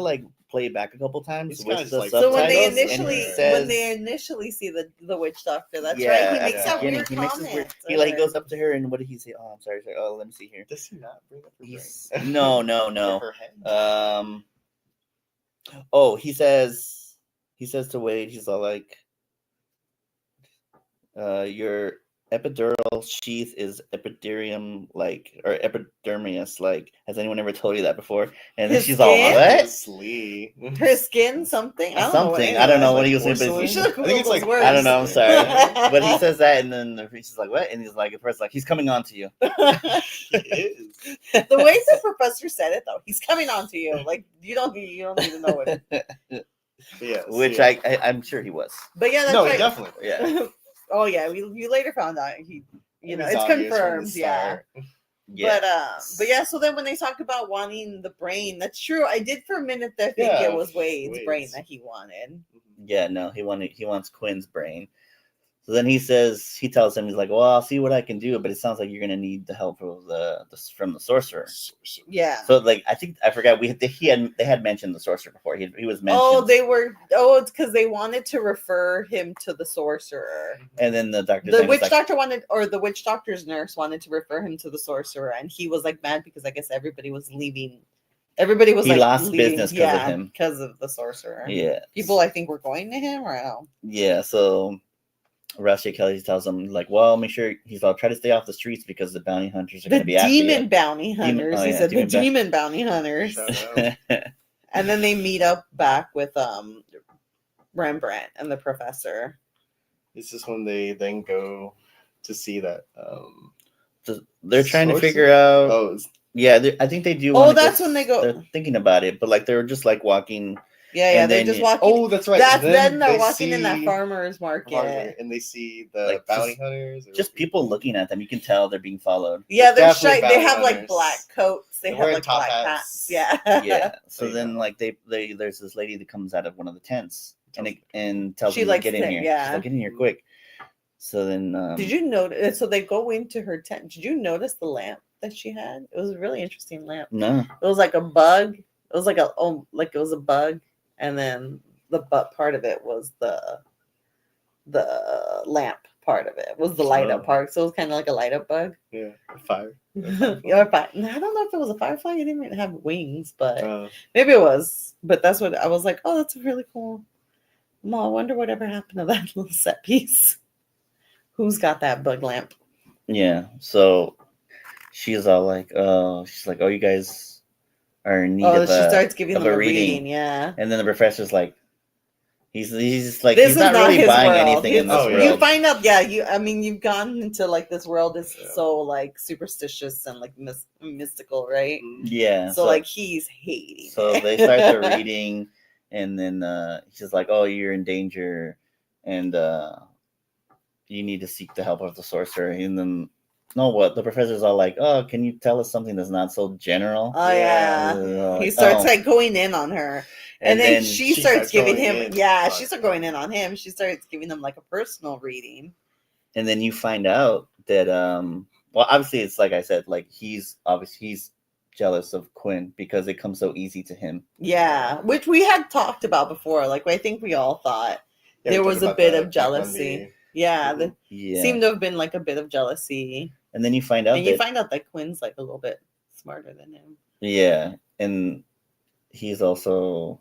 S7: like play it back a couple times
S3: He's kinda
S7: with
S3: just
S7: the
S3: like-
S2: So when they
S7: subtitles, and
S2: initially
S7: he says,
S2: when they initially see the witch doctor, that's
S7: yeah,
S2: right. He
S7: at
S2: makes
S7: the
S2: that
S7: beginning,
S2: weird
S7: he makes this
S2: comment.
S7: weird, he like goes up to her and what did he say? Oh, I'm sorry. Oh, let me see here.
S3: Does he not bring up her
S7: He's
S3: brain?
S7: no.
S3: Or her head?
S7: Oh, he says to Wade, he's all like, your epidural sheath is epidermium like, or epidermis like. Has anyone ever told you that before? And then
S2: His
S7: she's all,
S2: skin?
S7: what?
S3: Slee.
S2: Her skin, something. I don't know what
S7: Something.
S2: any
S7: I
S2: of
S7: don't
S2: that
S7: know
S2: is.
S7: what he was saying, but
S3: porcelain?
S2: You should have
S3: I think
S2: googled
S3: it's
S2: those
S3: like-
S2: words.
S7: I don't know. I'm sorry, but he says that, and then she's like, "What?" And he's like, "The person's like, he's coming on to you."
S3: He is.
S2: The way the professor said it, though, he's coming on to you. Like you don't need to know it.
S3: Yes,
S7: Which
S3: yeah.
S7: I'm sure he was.
S2: But yeah, that's
S3: No,
S2: right.
S3: definitely.
S7: Yeah,
S2: Oh yeah, we later found out he.
S3: It
S2: Know,
S3: was
S2: it's
S3: obvious from the
S2: confirmed. Yeah.
S3: start.
S7: yeah.
S2: But yeah, so then when they talk about wanting the brain, that's true. I did for a minute think
S3: Yeah,
S2: it was Wade's brain
S3: Wade's.
S2: that he wanted.
S7: Yeah, no, he wants Quinn's brain. So then he tells him, he's like, well, I'll see what I can do, but it sounds like you're gonna need the help of from the sorcerer.
S2: Yeah.
S7: So like, I forgot they had mentioned the sorcerer before. He was mentioned.
S2: It's because they wanted to refer him to the sorcerer.
S7: And then the doctor,
S2: The witch doctor's nurse wanted to refer him to the sorcerer, and he was like mad because I guess everybody was leaving. Everybody was
S7: He
S2: like
S7: lost
S2: leaving,
S7: business 'cause of him.
S2: because of the sorcerer.
S7: Yeah,
S2: People I think were going to him or no.
S7: Yeah, so Ross J. Kelly tells him, like, well, make sure I'll try to stay off the streets because the bounty hunters are
S2: The
S7: going to be after you.
S2: demon bounty hunters.
S7: oh,
S2: He
S7: yeah,
S2: said the
S7: demon ba-
S2: demon bounty hunters.
S3: Shout out.
S2: And then they meet up back with Rembrandt and the professor.
S3: This is when they then go to see that.
S7: So they're trying to
S3: Sorcerer?
S7: figure out.
S3: Oh,
S7: I think they do.
S2: Oh,
S7: wanna
S2: that's when they go-
S7: They're thinking about it, but like they were just like walking.
S2: Yeah,
S7: And
S2: they're
S7: then
S2: just
S7: you-
S2: walking.
S3: oh, that's right.
S2: That's
S3: And
S2: then they're
S3: they
S2: walking in that
S3: see
S2: farmer's market.
S3: Margaret, and they see the
S7: Like,
S3: bounty
S7: just-
S3: hunters. or-
S7: Just people looking at them. You can tell they're being followed.
S2: Yeah, they're
S3: Definitely
S2: shy. They
S3: bounty
S2: have like
S3: hunters.
S2: black coats. They
S3: They're
S2: have
S3: wearing
S2: like
S3: top
S2: black hats.
S3: hats.
S2: Yeah.
S7: Yeah. So
S3: you
S7: then
S3: know.
S7: like there's this lady that comes out of one of the tents and tells
S2: She
S7: them to
S2: likes
S7: get in
S2: to-
S7: here.
S2: yeah.
S7: She's like, get in here quick. So then
S2: Did you notice? So they go into her tent. Did you notice the lamp that she had? It was a really interesting lamp.
S7: No.
S2: It was like a bug. It was like it was a bug, and then the butt part of it was the lamp part of it was the light up
S3: Oh.
S2: part. So it was kind of like a light up bug.
S3: Yeah, fire.
S2: Yeah, I don't know if it was a firefly. It didn't even have wings, but
S3: Uh,
S2: maybe it was. But that's what I was like. Oh, that's really cool. Well, I wonder whatever happened to that little set piece. Who's got that bug lamp?
S7: Yeah. So she's all like, oh, you guys are in need
S2: Oh,
S7: of
S2: she
S7: a
S2: starts giving
S7: of
S2: them
S7: a
S2: a
S7: reading.
S2: reading. Yeah.
S7: And then the professor's like, he's like,
S2: This
S7: he's
S2: is
S7: not
S2: not
S7: really
S2: his
S7: buying
S2: world.
S7: anything in
S2: His-
S7: this
S3: Oh, yeah.
S7: world.
S2: You find out, yeah. You've gone into like this world is
S3: Yeah.
S2: so like superstitious and like mystical, right?
S7: Yeah.
S2: So like he's hating.
S7: So
S2: it.
S7: they start the reading, and then she's like, "Oh, you're in danger, and you need to seek the help of the sorcerer." And then, no, what the professor's all like, "Oh, can you tell us something that's not so general?"
S2: Oh yeah.
S7: Like,
S2: He starts
S7: "Oh."
S2: like going in on her. And then she
S3: she
S2: starts
S3: starts
S2: giving
S3: going
S2: him,
S3: in
S2: yeah,
S3: on
S2: she starts going in on him. She starts giving him like a personal reading.
S7: And then you find out that well, obviously it's like I said, like he's jealous of Quinn because it comes so easy to him.
S2: Yeah, which we had talked about before. Like I think we all thought
S3: Yeah, we
S2: there
S3: talked
S2: was a
S3: about
S2: bit
S3: that
S2: of
S3: back when
S2: jealousy. Yeah, there
S7: Yeah.
S2: seemed to have been like a bit of jealousy.
S7: And then you find out
S2: And you
S7: that
S2: find out that Quinn's like a little bit smarter than him.
S7: yeah, and he's also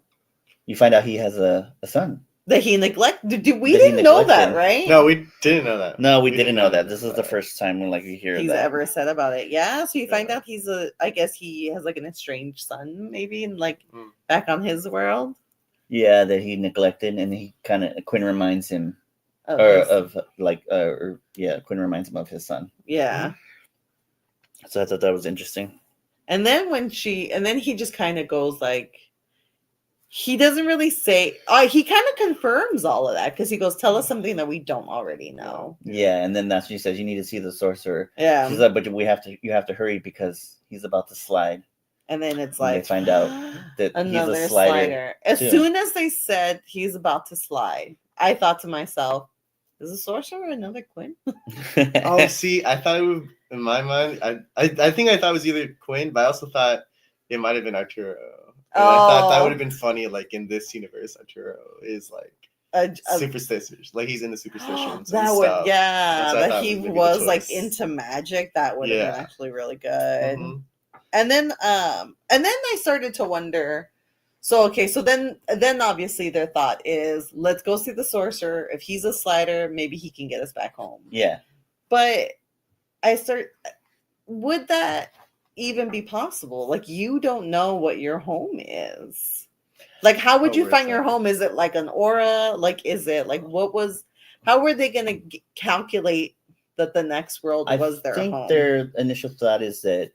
S7: you find out he has a son.
S2: That he neglected. We
S7: That he
S2: didn't know that,
S7: neglected.
S2: right?
S3: No, we didn't know that.
S7: No, we didn't know that.
S3: anything
S7: This is
S3: about
S7: the
S3: that.
S7: first time when like we hear
S2: He's
S7: that.
S2: ever said about it. Yeah, so you find
S3: Yeah.
S2: out he's I guess he has like an estranged son, maybe, and like
S3: Mm.
S2: back on his world.
S7: Yeah, that he neglected, and he kind of Quinn reminds him,
S2: Of
S7: or
S2: his-
S7: of like, Quinn reminds him of his son.
S2: yeah.
S7: So I thought that was interesting.
S2: And then he just kind of goes like, he doesn't really say, he kind of confirms all of that because he goes, tell us something that we don't already know.
S7: Yeah, and then that's when she says you need to see the sorcerer.
S2: Yeah.
S7: She's like, but you have to hurry because he's about to slide.
S2: And then it's
S7: And they
S2: like,
S7: find out that
S2: another
S7: he's a slider.
S2: slider. As
S7: too.
S2: soon as they said he's about to slide, I thought to myself, is the sorcerer another Quinn?
S3: Oh, see, I thought it would, in my mind, I think I thought it was either Quinn, but I also thought it might have been Arturo. And I thought that
S2: Oh.
S3: would have been funny, like in this universe, Arturo is like superstitious, like he's into superstitions.
S2: that
S3: and
S2: would,
S3: stuff.
S2: yeah,
S3: That's what I
S2: that
S3: thought
S2: he
S3: would be the
S2: was like
S3: twist.
S2: into magic. That would have
S3: Yeah.
S2: been actually really good.
S3: Mhm.
S2: And then I started to wonder. So okay, so then obviously their thought is, let's go see the sorcerer. If he's a slider, maybe he can get us back home.
S7: Yeah.
S2: But would that even be possible? Like, you don't know what your home is. Like, how would
S3: Oh,
S2: you
S3: where's
S2: find your
S3: that?
S2: home? Is it like an aura? Like, is it like, how were they going to calculate that the next world
S7: I
S2: was their
S7: think
S2: home?
S7: their initial thought is that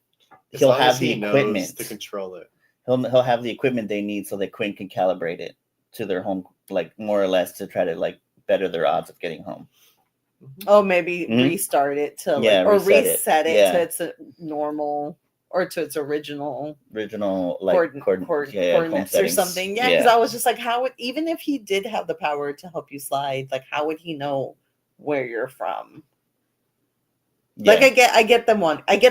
S3: As
S7: he'll
S3: long as
S7: have the
S3: he knows
S7: equipment.
S3: to control it.
S7: He'll have the equipment they need so that Quinn can calibrate it to their home, like more or less to try to like better their odds of getting home.
S2: Oh, maybe
S7: Mhm.
S2: restart it to like,
S7: Yeah,
S2: or
S7: reset it.
S2: reset it
S7: Yeah.
S2: to its normal or to its original
S7: Original like
S2: coordinates
S7: home
S2: or
S7: settings.
S2: something. Yeah, because I was just like, how would, even if he did have the power to help you slide, like how would he know where you're from? Like I get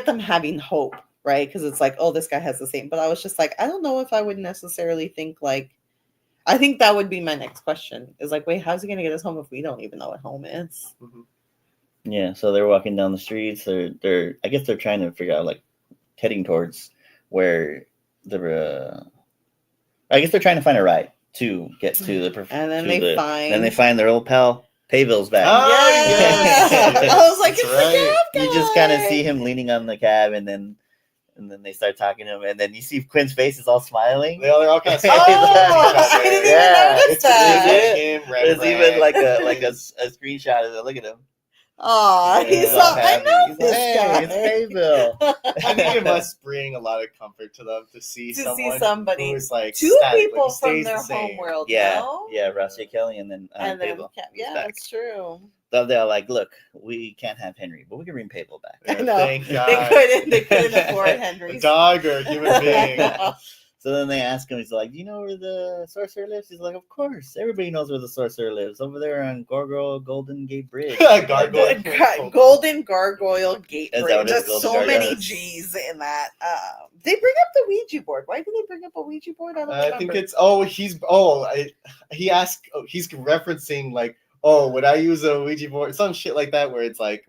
S2: them having hope, right? Because it's like, oh, this guy has the same. But I was just like, I don't know if I would necessarily think like, I think that would be my next question. Is like, wait, how's he gonna get us home if we don't even know what home is?
S7: Yeah, so they're walking down the streets. They're I guess they're trying to figure out like heading towards where the I guess they're trying to find a ride to get to the
S2: And then
S7: to
S2: they
S7: the-
S2: find
S7: then they find their old pal Payville's back.
S3: Oh,
S2: yeah. I was like,
S3: That's
S2: it's the cab
S7: You just kind of
S2: guy.
S7: see him leaning on the cab, and then they start talking to him, and then you see Quinn's face is all smiling.
S3: They're all kind of
S2: Oh, I didn't even notice
S3: It's
S2: that.
S3: him,
S7: There's
S3: Rembrandt.
S7: even like a screenshot of it. Look at him.
S2: Aw,
S3: Yeah.
S2: he's
S3: He's
S2: all,
S3: all
S2: I
S7: happy.
S2: know
S7: He's
S2: this
S7: like, hey,
S2: guy.
S7: it's Payville.
S3: I think it must bring a lot of comfort to them to see
S2: To see
S3: someone
S2: somebody.
S3: who is like
S2: Two
S3: static, like,
S2: people
S3: he
S2: from
S3: stays
S2: their
S3: the same.
S2: home world,
S7: Yeah,
S2: no?
S7: yeah, Rossy Kelly, and then
S2: And then,
S7: Payville.
S2: yeah,
S7: back.
S2: that's true.
S7: So they're like, look, we can't have Henry, but we can bring Payville back.
S2: I
S3: Yeah,
S2: know.
S3: Thank God.
S2: They couldn't afford
S3: A
S2: Henry's.
S3: dog or a human being.
S7: So then they ask him, he's like, do you know where the sorcerer lives? He's like, of course. Everybody knows where the sorcerer lives. Over there on Gorgo Golden Gate Bridge.
S3: Gargoyle.
S2: Golden Gargoyle Gate
S7: Is that
S2: Bridge.
S7: what it is?
S2: There's
S7: Golden
S2: so
S7: Gargoyle?
S2: many G's in that. They bring up the Ouija board. Why do they bring up a Ouija board? I don't
S3: I
S2: remember.
S3: think it's he asked. Oh, he's referencing like, would I use a Ouija board? Some shit like that, where it's like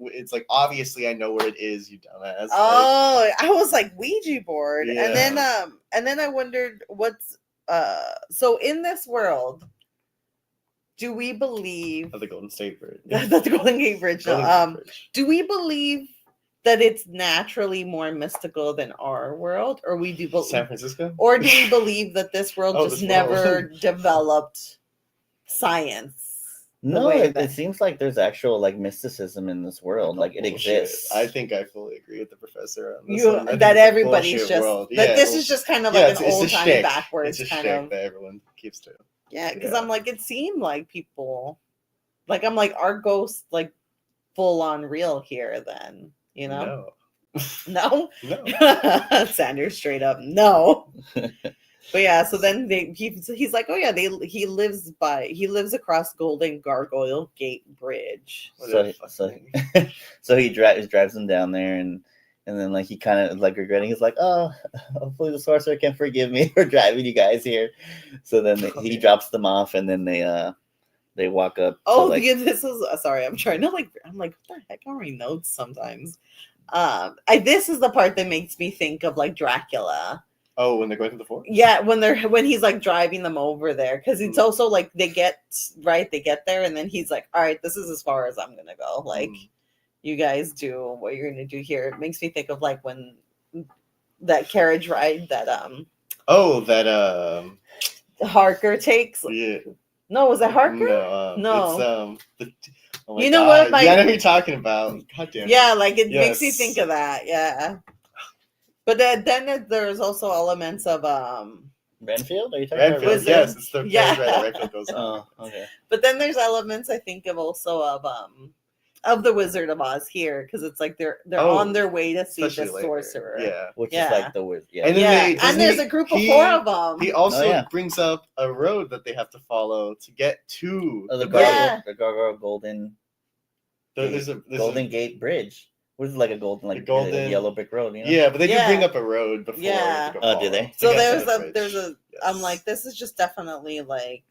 S3: obviously I know where it is, you dumbass. Like,
S2: Oh, I was like Ouija board,
S3: Yeah.
S2: and then I wondered what's so in this world. do we believe
S3: Of the Golden State Bridge.
S2: that the Golden Gate Bridge? No,
S3: Golden Gate Bridge.
S2: do we believe that it's naturally more mystical than our world, or we do believe,
S3: San Francisco?
S2: or do we believe that this world
S3: Oh,
S2: just
S3: this
S2: never
S3: world.
S2: developed science? the
S7: No,
S2: way
S7: it
S2: that-
S7: seems like there's actual like mysticism in this world. Like it
S3: Bullshit.
S7: exists.
S3: I think I fully agree with the professor on this
S2: You,
S3: one. I think
S2: that
S3: it's a
S2: everybody's
S3: bullshit
S2: just
S3: world.
S2: that
S3: Yeah,
S2: this
S3: well,
S2: is just kind of
S3: yeah,
S2: like
S3: it's
S2: an
S3: a
S2: old timey
S3: shtick.
S2: backwards
S3: It's a
S2: kind
S3: shtick
S2: of.
S3: that everyone keeps to.
S2: Yeah, because
S3: Yeah.
S2: I'm like, it seemed like people, like I'm like, are ghosts like full on real here? Then you know, no,
S3: No.
S2: Sanders straight up no. But yeah, so then he's like, oh yeah, he lives across Golden Gargoyle Gate Bridge.
S3: What
S7: So,
S3: a
S7: so,
S3: fucking-
S7: so he drives them down there, and then like he kind of like regretting. He's like, oh, hopefully the sorcerer can forgive me for driving you guys here. So then he drops them off, and then they walk up.
S2: Oh,
S7: to, like,
S2: yeah, this is sorry. I'm trying to I'm like, what the heck? I'm reading notes sometimes. This is the part that makes me think of like Dracula.
S3: Oh, when they're going to the fort?
S2: Yeah, when he's like driving them over there, because it's also like they get there, and then he's like, all right, this is as far as I'm gonna go. Like, you guys do what you're gonna do here. It makes me think of like when that carriage ride that
S3: Oh, that
S2: Harker takes.
S3: yeah.
S2: No, was it Harker?
S3: No. It's oh my
S2: You know
S3: God.
S2: what,
S3: Yeah, I know who you're talking about. God damn it.
S2: Yeah, like it makes me
S3: Yes.
S2: think of that. Yeah, but then there's also elements of
S7: Renfield? Are you talking about
S3: Redfield,
S2: Was it-
S3: yes, it's the
S2: yeah.
S3: carriage ride that Redfield goes on.
S7: Oh, okay.
S2: But then there's elements I think of also of the Wizard of Oz here, because it's like they're
S3: Oh,
S2: on their way to see the
S3: Especially later.
S2: sorcerer.
S3: Yeah.
S7: Which
S2: Yeah.
S7: is like the word. Yeah.
S3: And then
S2: Yeah,
S3: they- doesn't
S2: and there's
S3: he-
S2: a group of
S3: he-
S2: 4 of them.
S3: He also
S7: Oh, yeah.
S3: brings up a road that they have to follow to get to
S7: Oh, the
S3: bridge.
S2: Yeah.
S7: Gargoyle Golden
S3: There's a
S7: Golden Gate Bridge. What is it, like a golden like
S3: golden-
S7: yellow brick road? You know?
S3: Yeah, but they do
S2: Yeah.
S3: bring up a road before.
S2: Yeah.
S3: they go
S7: Oh, do
S3: follow
S7: they?
S3: to
S2: So
S3: get to
S2: there's
S3: the
S2: a
S3: bridge.
S2: there's a I'm
S3: Yes.
S2: like, this is just definitely like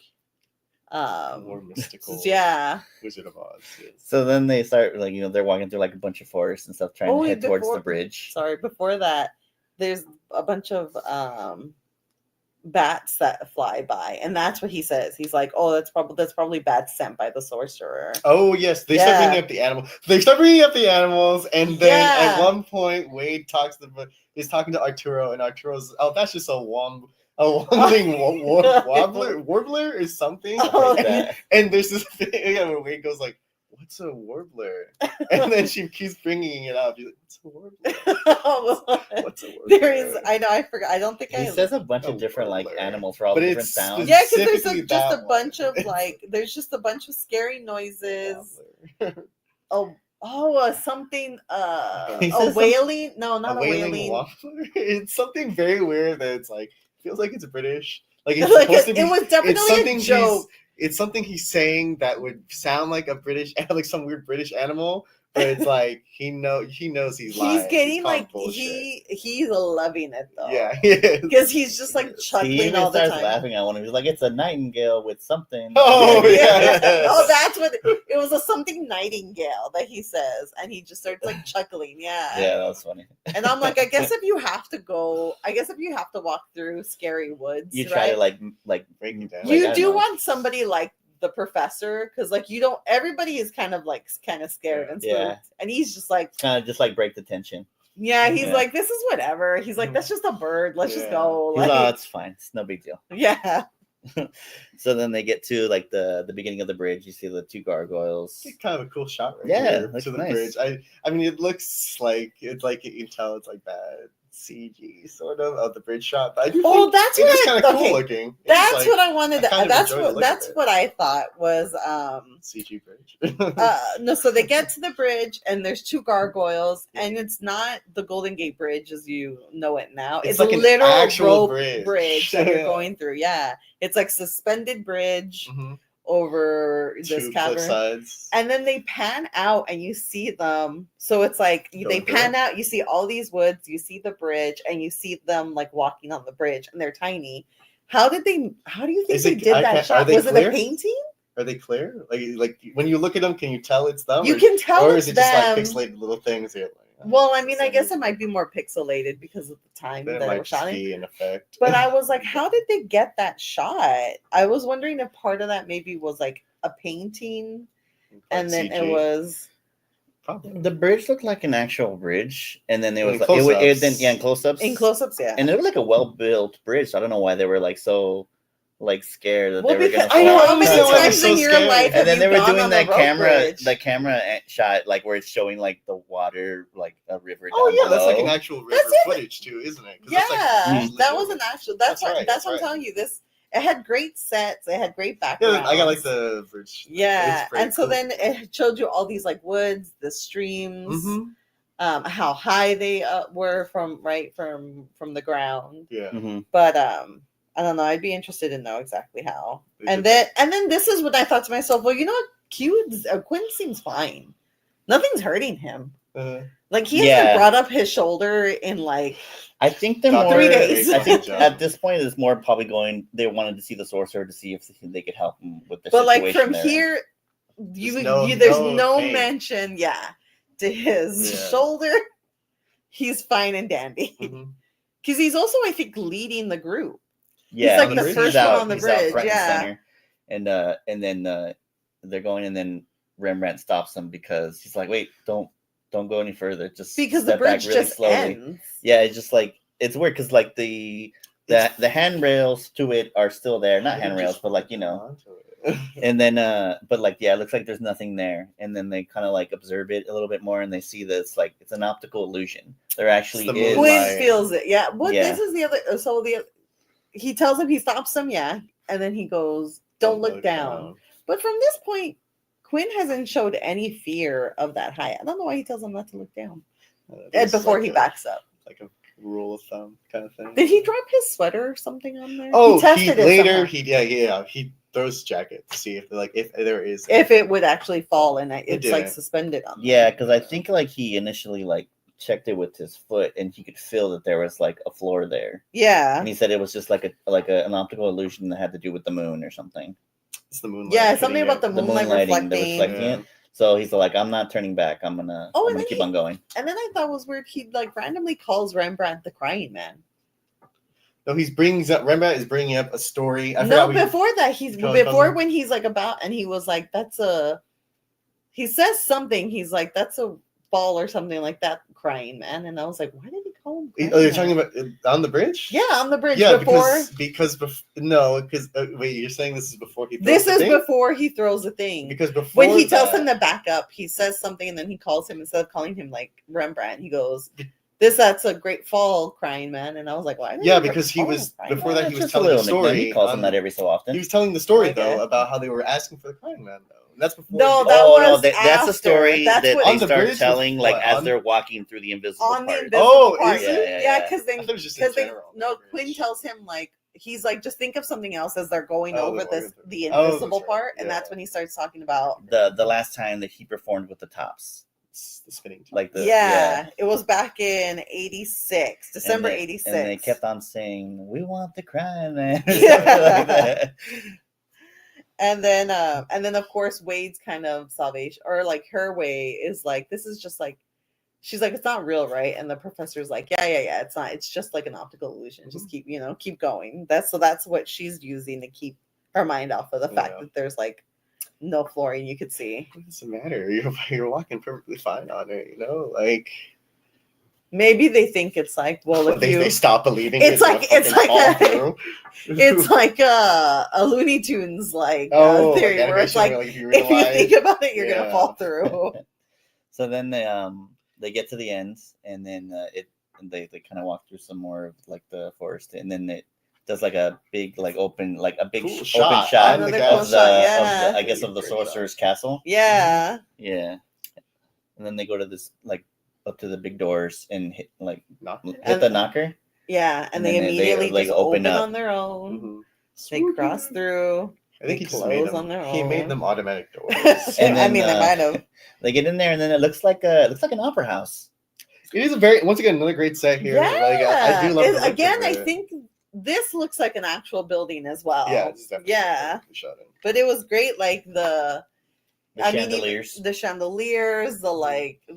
S3: More mystical.
S2: yeah.
S3: Wizard of Oz. Yes.
S7: So then they start like they're walking through like a bunch of forests and stuff, trying
S2: Oh,
S7: to head towards
S2: before-
S7: the bridge.
S2: Sorry, before that, there's a bunch of bats that fly by, and that's what he says. He's like, "Oh, that's probably bats sent by the sorcerer."
S3: Oh yes, they start
S2: Yeah.
S3: bringing up the animal. They start bringing up the animals, and then
S2: Yeah.
S3: at one point, Wade is talking to Arturo, and Arturo's, oh, that's just a wambling warbler or something.
S2: Oh,
S7: Like that.
S3: And there's this thing where Wade goes like, "What's a warbler?" And then she keeps bringing it up. He's like, "What's a warbler? What's a warbler?"
S2: There is. I know. I forgot. I don't think
S7: He
S2: I.
S7: says a bunch
S3: Oh,
S7: of different like
S3: warbler.
S7: animals for all
S3: But
S7: the different
S3: it's
S7: sounds.
S2: Yeah, because there's
S3: specifically
S2: just a
S3: that
S2: bunch
S3: one.
S2: of like. There's just a bunch of scary noises.
S3: Warbler.
S2: Something.
S7: He
S2: A
S7: says some-
S2: wailing. No, not
S3: A
S2: a
S3: wailing
S2: wailing.
S3: warbler. It's something very weird that it's like feels like it's British. Like it's
S2: Like
S3: supposed to be.
S2: it was
S3: It's
S2: definitely
S3: something
S2: a joke.
S3: It's something he's saying that would sound like a British, like some weird British animal, but it's like he knows he's lying.
S2: He's getting
S3: calling
S2: like
S3: bullshit.
S2: he's loving it though.
S3: Yeah, he is.
S2: Because he's just like
S3: Yes.
S7: He
S2: chuckling
S7: even
S2: all the
S7: starts
S2: time.
S7: laughing at one. He's like, "It's a nightingale with something."
S3: Oh, yeah.
S2: Oh, that's what it was, a something nightingale that he says, and he just starts like chuckling. Yeah.
S7: Yeah, that was funny.
S2: And I'm like, I guess if you have to walk through scary woods,
S7: You try
S2: right?
S7: to like
S3: Break me down.
S7: like, I
S2: you
S7: don't
S2: do
S7: know.
S2: want somebody like the professor, because like you don't. Everybody is kind of scared and spooked,
S7: Yeah.
S2: and he's just like,
S7: kind of just like break the tension.
S2: yeah, he's
S7: Yeah.
S2: like, this is whatever. He's like, that's just a bird. Let's just
S3: Yeah.
S2: go.
S7: He's like, "Oh,
S2: Like,
S7: it's fine. It's no big deal."
S2: yeah.
S7: So then they get to like the beginning of the bridge. You see the two gargoyles.
S3: It's kind of a cool shot right
S7: Yeah,
S3: here
S7: looks
S3: to the
S7: nice.
S3: bridge. I mean, it looks like it's like you can tell it's like bad CG sort of the bridge shot. But I do
S2: Oh,
S3: think
S2: that's
S3: it
S2: what
S3: is
S2: I-
S3: kind of cool
S2: okay,
S3: looking. It's
S2: That's
S3: like
S2: what I wanted.
S3: I kind of
S2: That's
S3: enjoy the
S2: what
S3: look
S2: that's
S3: of it.
S2: what I thought was
S3: CG bridge.
S2: no. So they get to the bridge, and there's two gargoyles, and it's not the Golden Gate Bridge as you know it now.
S3: It's
S2: It's,
S3: like
S2: a
S3: an
S2: literal
S3: actual
S2: rope
S3: bridge.
S2: that you're
S3: Yeah.
S2: going through. Yeah, it's like suspended bridge
S3: Mhm.
S2: over this
S3: Two
S2: cavern.
S3: cliffsides.
S2: And then they pan out and you see them. So it's like they
S3: Going through
S2: pan
S3: it.
S2: out, you see all these woods, you see the bridge, and you see them like walking on the bridge, and they're tiny. How do you think
S3: Is
S2: they
S3: it-
S2: did
S3: I
S2: that
S3: can't-
S2: shot?
S3: are they
S2: Was it
S3: clear?
S2: a painting?
S3: Are they clear? Like when you look at them, can you tell it's them?
S2: You
S3: or,
S2: can tell
S3: or
S2: it's
S3: is it just
S2: them.
S3: like pixelated little things? Here?
S2: Well, I mean, I guess it might be more pixelated because of the time
S3: Then it
S2: that it
S3: might
S2: was
S3: just
S2: shot in.
S3: be an effect.
S2: But I was like, how did they get that shot? I was wondering if part of that maybe was like a painting, and then it
S3: CG.
S2: was
S3: Probably.
S7: The bridge looked like an actual bridge, and then there
S3: In
S7: was like it then
S3: close-ups.
S7: in close-ups.
S2: in close-ups. Yeah.
S7: And it looked like a well-built bridge. So I don't know why they were like so like scared that
S2: Well,
S7: they were
S2: because
S7: gonna
S2: I know
S7: fall
S2: how many
S3: across.
S2: times
S3: So
S2: in your
S3: scary.
S2: life
S7: And
S2: have
S7: then they
S2: you
S7: were
S2: gone
S7: doing
S2: on
S7: that
S2: a rope bridge?
S7: the camera shot like where it's showing like the water, like a river.
S3: Oh
S7: down
S3: yeah, that's like
S7: below.
S3: an actual river
S2: That's it.
S3: footage too, isn't it? 'Cause
S2: Yeah,
S3: that's like,
S2: that was an actual. That's
S3: That's
S2: what.
S3: right,
S2: That's
S3: that's
S2: what I'm
S3: right.
S2: telling you. This it had great sets. It had great
S3: Yeah,
S2: backgrounds.
S3: I got like the bridge.
S2: Yeah,
S3: It's pretty
S2: and so
S3: cool.
S2: then it showed you all these like woods, the streams,
S3: Mhm.
S2: how high they were from the ground.
S3: Yeah.
S7: Mhm.
S2: But I don't know. I'd be interested to know exactly how.
S3: They
S2: And
S3: did
S2: then this is what I thought to myself. Well, you know what? Quinn seems fine. Nothing's hurting him. Like he hasn't
S7: Yeah.
S2: brought up his shoulder in like
S7: I think they're
S3: Got
S7: more.
S2: 3 days.
S7: I think
S3: Yeah.
S7: at this point it's more probably going. They wanted to see the sorcerer to see if they could help him with the
S2: but like
S7: situation.
S2: from
S7: they're in.
S2: here
S3: There's
S2: there's
S3: no
S2: no
S3: pain.
S2: mention to his
S3: Yeah.
S2: shoulder. He's fine and dandy
S3: Mhm.
S2: because he's also I think leading the group.
S7: Yeah,
S2: like
S3: the
S7: he's
S3: first
S7: out-
S2: one on the
S7: he's out
S2: bridge,
S7: front and
S2: yeah.
S7: center. And then they're going, and then Rembrandt stops them because he's like, "Wait, don't go any further. Just
S2: Because the
S7: step back
S2: bridge
S7: really
S2: just
S7: slowly."
S2: ends.
S7: Yeah, it's just like it's weird because like the handrails to it are still there, not
S3: They
S7: handrails,
S3: just
S7: but like
S3: onto it.
S7: and then but like yeah, it looks like there's nothing there, and then they kind of like observe it a little bit more, and they see that it's like it's an optical illusion. There actually
S3: the
S7: is.
S3: moonlight.
S2: Quinn feels it. Yeah. What
S7: Yeah.
S2: this is the other he tells him he stops him, yeah, and then he goes, Don't look down. But from this point, Quinn hasn't showed any fear of that height. I don't know why he tells him not to look down. And
S3: It's
S2: before
S3: like
S2: he
S3: a-
S2: backs up.
S3: like a rule of thumb kind of thing.
S2: Did he drop his sweater or something on there?
S3: Oh,
S2: tested it
S3: later
S2: somehow.
S3: he throws his jacket to see if there is
S2: If it would actually fall and it's like
S3: didn't.
S2: suspended on
S7: Yeah,
S2: there.
S7: because I think like he initially like checked it with his foot, and he could feel that there was like a floor there,
S2: Yeah.
S7: and he said it was just like an optical illusion that had to do with the moon or something.
S3: it's the moonlight.
S2: Yeah, something
S3: hitting
S2: about
S3: it.
S2: the moonlight
S7: moonlighting, the
S2: reflecting.
S7: reflecting it. So he's like, I'm not turning back. I'm
S2: Oh, and
S7: gonna
S2: then
S7: keep
S2: he-
S7: on going.
S2: And then I thought it was weird. He like randomly calls Rembrandt the crying man.
S3: No, Rembrandt is bringing up a story. I
S2: No,
S3: forgot we-
S2: before that, he's
S3: Calls
S2: before
S3: him-
S2: when he's like about, and he was like, he says something. He's like, that's a ball or something like that, crying man. And I was like, why did he call him?
S3: Oh, you're
S2: crying
S3: talking
S2: man?
S3: about on the bridge?
S2: Yeah, on the bridge
S3: Yeah,
S2: before.
S3: because wait, you're saying this is before he throws
S2: This
S3: the
S2: is
S3: thing?
S2: before he throws the thing.
S3: Because before
S2: When he tells
S3: that-
S2: him to back up, he says something, and then he calls him instead of calling him like Rembrandt. He goes, "That's a great fall, crying man." And I was like, "Why?" did
S3: Yeah,
S2: he
S3: because he
S2: call him
S3: was
S2: crying
S3: before
S2: man?
S3: that he was
S7: Just a
S3: telling the
S7: little nickname.
S3: story.
S7: He calls him that every so often.
S3: He was telling the story
S2: Okay.
S3: though about how they were asking for the crying man though. And that's before.
S2: No,
S3: he-
S2: that
S7: Oh no,
S2: was
S7: that's
S2: after.
S7: the story
S2: That's
S7: that
S2: what-
S7: they
S3: On the
S7: start
S3: bridge
S7: telling,
S3: with
S7: like
S3: what?
S7: as
S3: On-
S7: they're walking through the invisible
S2: on the
S7: part.
S2: invisible
S3: Oh,
S2: part.
S3: is
S7: it?
S2: Yeah,
S7: Yeah.
S2: because
S3: I thought it was just in general on the
S2: no,
S3: bridge.
S2: Quinn tells him like he's like just think of something else as they're going
S3: Oh,
S2: over
S3: they're
S2: this
S3: going
S2: the
S3: through- oh,
S2: invisible
S3: that's right.
S2: part, and that's
S3: Yeah.
S2: when he starts talking about
S7: The last time that he performed with the Tops,
S3: the spinning.
S7: like the
S2: yeah, it was back in '86, December
S7: And they-
S2: '86,
S7: and they kept on saying, "We want the crying man."
S2: Yeah.
S7: Like that.
S2: and then of course Wade's kind of salvation or like her way is like this is just like she's like it's not real, right? And the professor's like yeah it's not, it's just like an optical illusion, just keep going. That's what she's using to keep her mind off of the fact
S3: Yeah.
S2: that there's like no flooring you could see.
S3: What does it matter? You're walking perfectly fine on it, like
S2: Maybe they think it's like well if
S3: they stop believing
S2: It's
S3: gonna
S2: like- it's
S3: fucking
S2: like
S3: fall
S2: a-
S3: through.
S2: it's like a Looney Tunes like
S3: Oh,
S2: theory
S3: like
S2: where it's
S3: animation
S2: like
S3: where, you
S2: if you
S3: realize-
S2: think about it you're gonna
S3: Yeah.
S2: fall through.
S7: So then they get to the end, and then they kind of walk through some more of like the forest, and then it does like a big like open like a big
S3: Cool
S7: open
S3: shot.
S7: shot
S3: And
S7: of
S3: the
S7: the,
S3: guy-
S2: cool shot, yeah.
S7: I guess of the
S3: Great
S7: sorcerer's castle.
S2: Yeah.
S7: Yeah, and then they go to this like up to the big doors and hit
S3: Not-
S7: hit the knocker.
S2: Yeah, and
S7: And
S2: they
S7: then they,
S2: immediately
S7: like,
S2: just
S7: open
S2: open
S7: up.
S2: on their own.
S3: Mhm.
S2: They cross through.
S3: I think
S2: They
S3: he just made
S2: close
S3: them.
S2: on their
S3: He made
S2: own.
S3: them automatic doors.
S7: And
S2: I
S7: then,
S2: mean, they might have.
S7: They get in there, and then it looks like an opera house.
S3: It is once again another great set here.
S2: Yeah.
S3: Like, I do love the look
S2: again,
S3: of
S2: I
S3: it.
S2: think this looks like an actual building as well.
S3: Yeah, this is definitely
S2: Yeah.
S3: shot in.
S2: But it was great, like the
S7: The
S2: I mean, even
S7: chandeliers.
S2: the chandeliers, the like
S3: The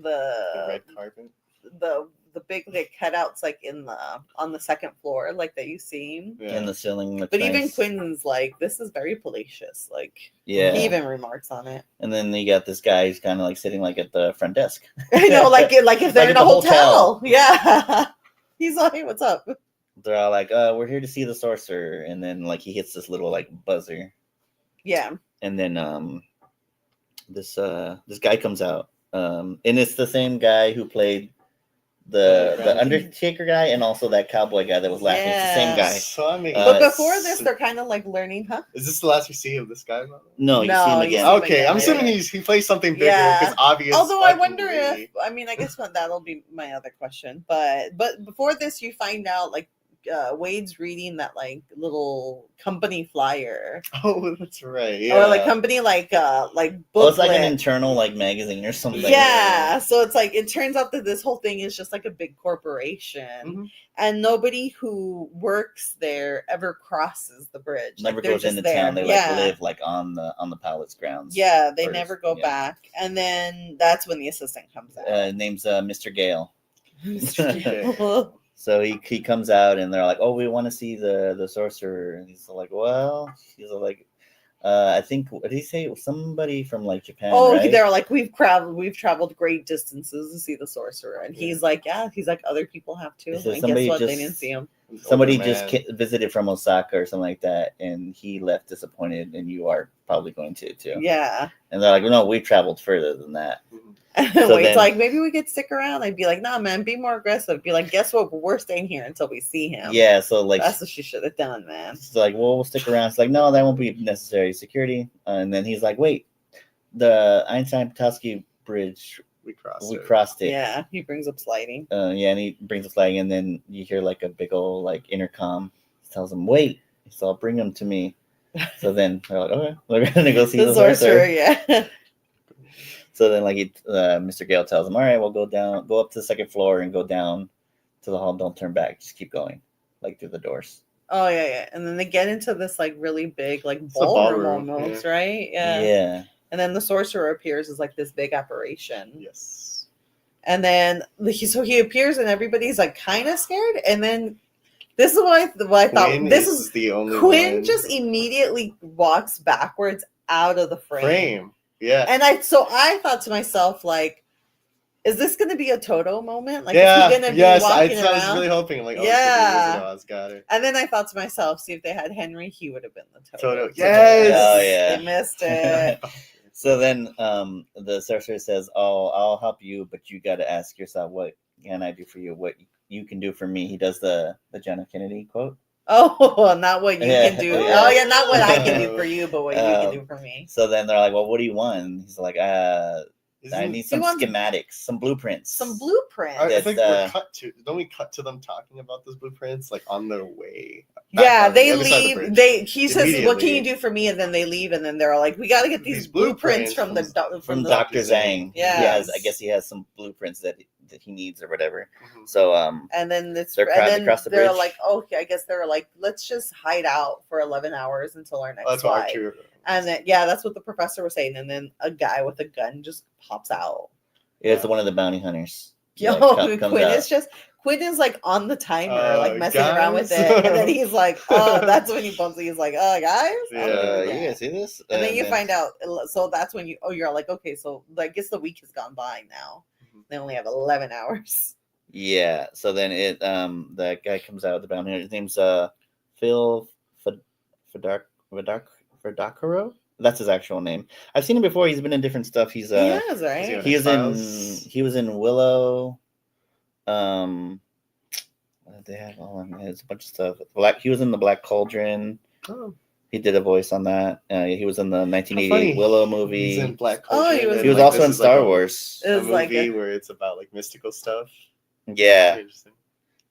S2: the
S3: red carpet.
S2: the big like cutouts like in the on the second floor like that you see.
S3: Yeah.
S7: in the ceiling. Looks
S2: But even
S7: nice.
S2: Quinn's like, this is very fallacious. Like,
S7: Yeah.
S2: he even remarks on it.
S7: And then you got this guy who's kind of like sitting like at the front desk.
S2: I know, like if they're
S7: Like
S2: in
S7: at
S2: a
S7: the
S2: hotel.
S7: hotel.
S2: Yeah. He's like, hey, what's up?
S7: They're all like, we're here to see the sorcerer. And then like he hits this little like buzzer.
S2: Yeah.
S7: And then this guy comes out. And it's the same guy who played the Undertaker guy and also that cowboy guy that was laughing. It's the same guy.
S3: So I mean,
S2: But before this, they're kind of like learning, huh?
S3: is this the last we see of this guy?
S7: No, you
S2: No,
S7: see him
S2: you
S7: again.
S2: see him
S3: Okay,
S2: again.
S3: I'm assuming he plays something bigger
S2: Yeah.
S3: because obvious.
S2: Although I
S3: fucking
S2: wonder
S3: movie.
S2: if, I mean, I guess that'll be my other question. But before this, you find out like Wade's reading that like little company flyer
S3: Oh, that's right. Yeah.
S2: or like company like booklet.
S7: Oh, it's like an internal like magazine or something.
S2: Yeah, so it's like it turns out that this whole thing is just like a big corporation,
S3: Mhm.
S2: and nobody who works there ever crosses the bridge.
S7: Never
S2: Like, they're
S7: goes
S2: just
S7: into
S2: there.
S7: town. They
S2: yeah.
S7: like live like on the palace grounds.
S2: Yeah, they
S7: Or-
S2: never go
S7: yeah.
S2: back, and then that's when the assistant comes out.
S7: Name's Mr. Gale.
S3: Okay.
S7: So he comes out and they're like, oh, we want to see the sorcerer. And he's like, well, he's like, I think what did he say? Somebody from like Japan.
S2: Oh,
S7: right?
S2: they're like we've traveled great distances to see the sorcerer, and he's like, yeah, he's like other people have too.
S7: He says
S2: And
S7: somebody
S2: guess what? They
S7: just-
S2: didn't see him.
S7: Somebody
S3: Older
S7: just
S3: man.
S7: visited from Osaka or something like that, and he left disappointed, and you are probably going to too.
S2: Yeah,
S7: And they're like, no, we traveled further than that.
S2: and
S7: So
S2: Wade's
S7: then-
S2: like, maybe we could stick around. I'd be like, nah, man, be more aggressive. Be like, guess what? We're staying here until we see him.
S7: Yeah, so like,
S2: That's what she should have done, man.
S7: it's like, well, we'll stick around. It's like, no, that won't be necessary security. And then he's like, wait, the Einstein-Petoskey Bridge,
S3: We crossed.
S7: we
S3: it.
S7: crossed it.
S2: Yeah, he brings up sliding.
S7: Yeah, and he brings the flag, and then you hear like a big old like intercom. He tells him, wait. So I'll bring him to me. So then they're like, okay, we're gonna go see
S2: The
S7: the
S2: sorcerer,
S7: sorcerer.
S2: yeah.
S7: So then, like, Mr. Gale tells him, "All right, we'll go up to the second floor, and go down to the hall. Don't turn back. Just keep going, like through the doors."
S2: Oh yeah, yeah. And then they get into this like really big like
S3: a
S2: ballroom
S3: ballroom,
S2: almost, right? Yeah.
S7: Yeah.
S2: And then the sorcerer appears as like this big apparition.
S3: Yes.
S2: And then he appears and everybody's like kind of scared. And then this is what I thought.
S3: Quinn
S2: This is
S3: the only
S2: Quinn
S3: one.
S2: just immediately walks backwards out of the frame.
S3: Yeah.
S2: And I thought to myself, like, is this going to be a Toto moment? Like,
S3: yeah.
S2: is he going to
S3: Yes.
S2: be
S3: I
S2: walking
S3: was
S2: around?
S3: really hoping. Like, oh,
S2: Yeah.
S3: Wizard of Oz got it.
S2: And then I thought to myself, see if they had Henry, he would have been the Toto.
S3: Toto. Yes.
S7: Oh, yeah.
S2: They missed it.
S7: So then, the sorcerer says, "Oh, I'll help you, but you got to ask yourself, what can I do for you? What you can do for me?" He does the John F. Kennedy quote.
S2: Oh, not what you
S7: Yeah.
S2: can do.
S7: Yeah.
S2: Oh, yeah, not what I can do for you, but what you can do for me.
S7: So then they're like, "Well, what do you want?" And he's like, I
S3: Isn't-
S7: need some
S2: wants-
S7: schematics, some blueprints,
S2: Some blueprint.
S3: I
S7: That,
S3: think don't we cut to them talking about those blueprints like on their way? back
S2: Yeah,
S3: on
S2: they
S3: the other side of the
S2: leave.
S3: bridge?
S2: He says, "What can you
S3: Immediately.
S2: do for me?" And then they leave, and then they're like, "We got to get these
S3: These
S2: blueprints
S3: blueprints
S7: from
S2: the
S7: Dr. Zhang.
S2: Yes.
S7: He has, I guess he has some blueprints that he needs or whatever.
S3: Mhm.
S7: So
S2: And then it's
S7: They're
S2: and
S7: crowded
S2: then
S7: across the
S2: they're
S7: bridge.
S2: like, "Okay, I guess they're like, let's just hide out for 11 hours until our next
S3: Oh, that's what
S2: flight."
S3: Archer.
S2: And then yeah, that's what the professor was saying. And then a guy with a gun just pops out.
S7: it's one of the bounty hunters.
S2: Yo,
S7: Yeah, comes
S2: Quinn
S7: out.
S2: is just Quinn is like on the timer, like messing around with
S3: guys.
S2: it, and then he's like, "Oh, that's when he bumps it." He's like, "Oh, guys."
S3: Yeah.
S7: You guys see this?
S2: And then you find out. So that's when you're like, okay, so I guess the week has gone by now.
S3: Mhm.
S2: They only have 11 hours.
S7: Yeah. So then that guy comes out. The bounty hunter. His name's Phil Fedakaro. That's his actual name. I've seen him before. He's been in different stuff. He's
S2: Yes, right.
S7: he was
S3: X-Files.
S7: he was in Willow. What did they have? Oh, it's a bunch of stuff. He was in the Black Cauldron.
S3: Oh,
S7: He did a voice on that. He was in the
S3: funny.
S7: 1988 Willow
S3: he's
S7: movie.
S3: in Black
S2: Oh,
S3: Cauldron,
S2: he was
S3: and,
S7: He was
S3: like,
S7: also
S3: this
S7: in
S3: is
S7: Star
S3: like
S7: Wars.
S2: It
S3: A
S2: was like
S3: movie where it's about like mystical stuff.
S7: Yeah,
S3: Very interesting.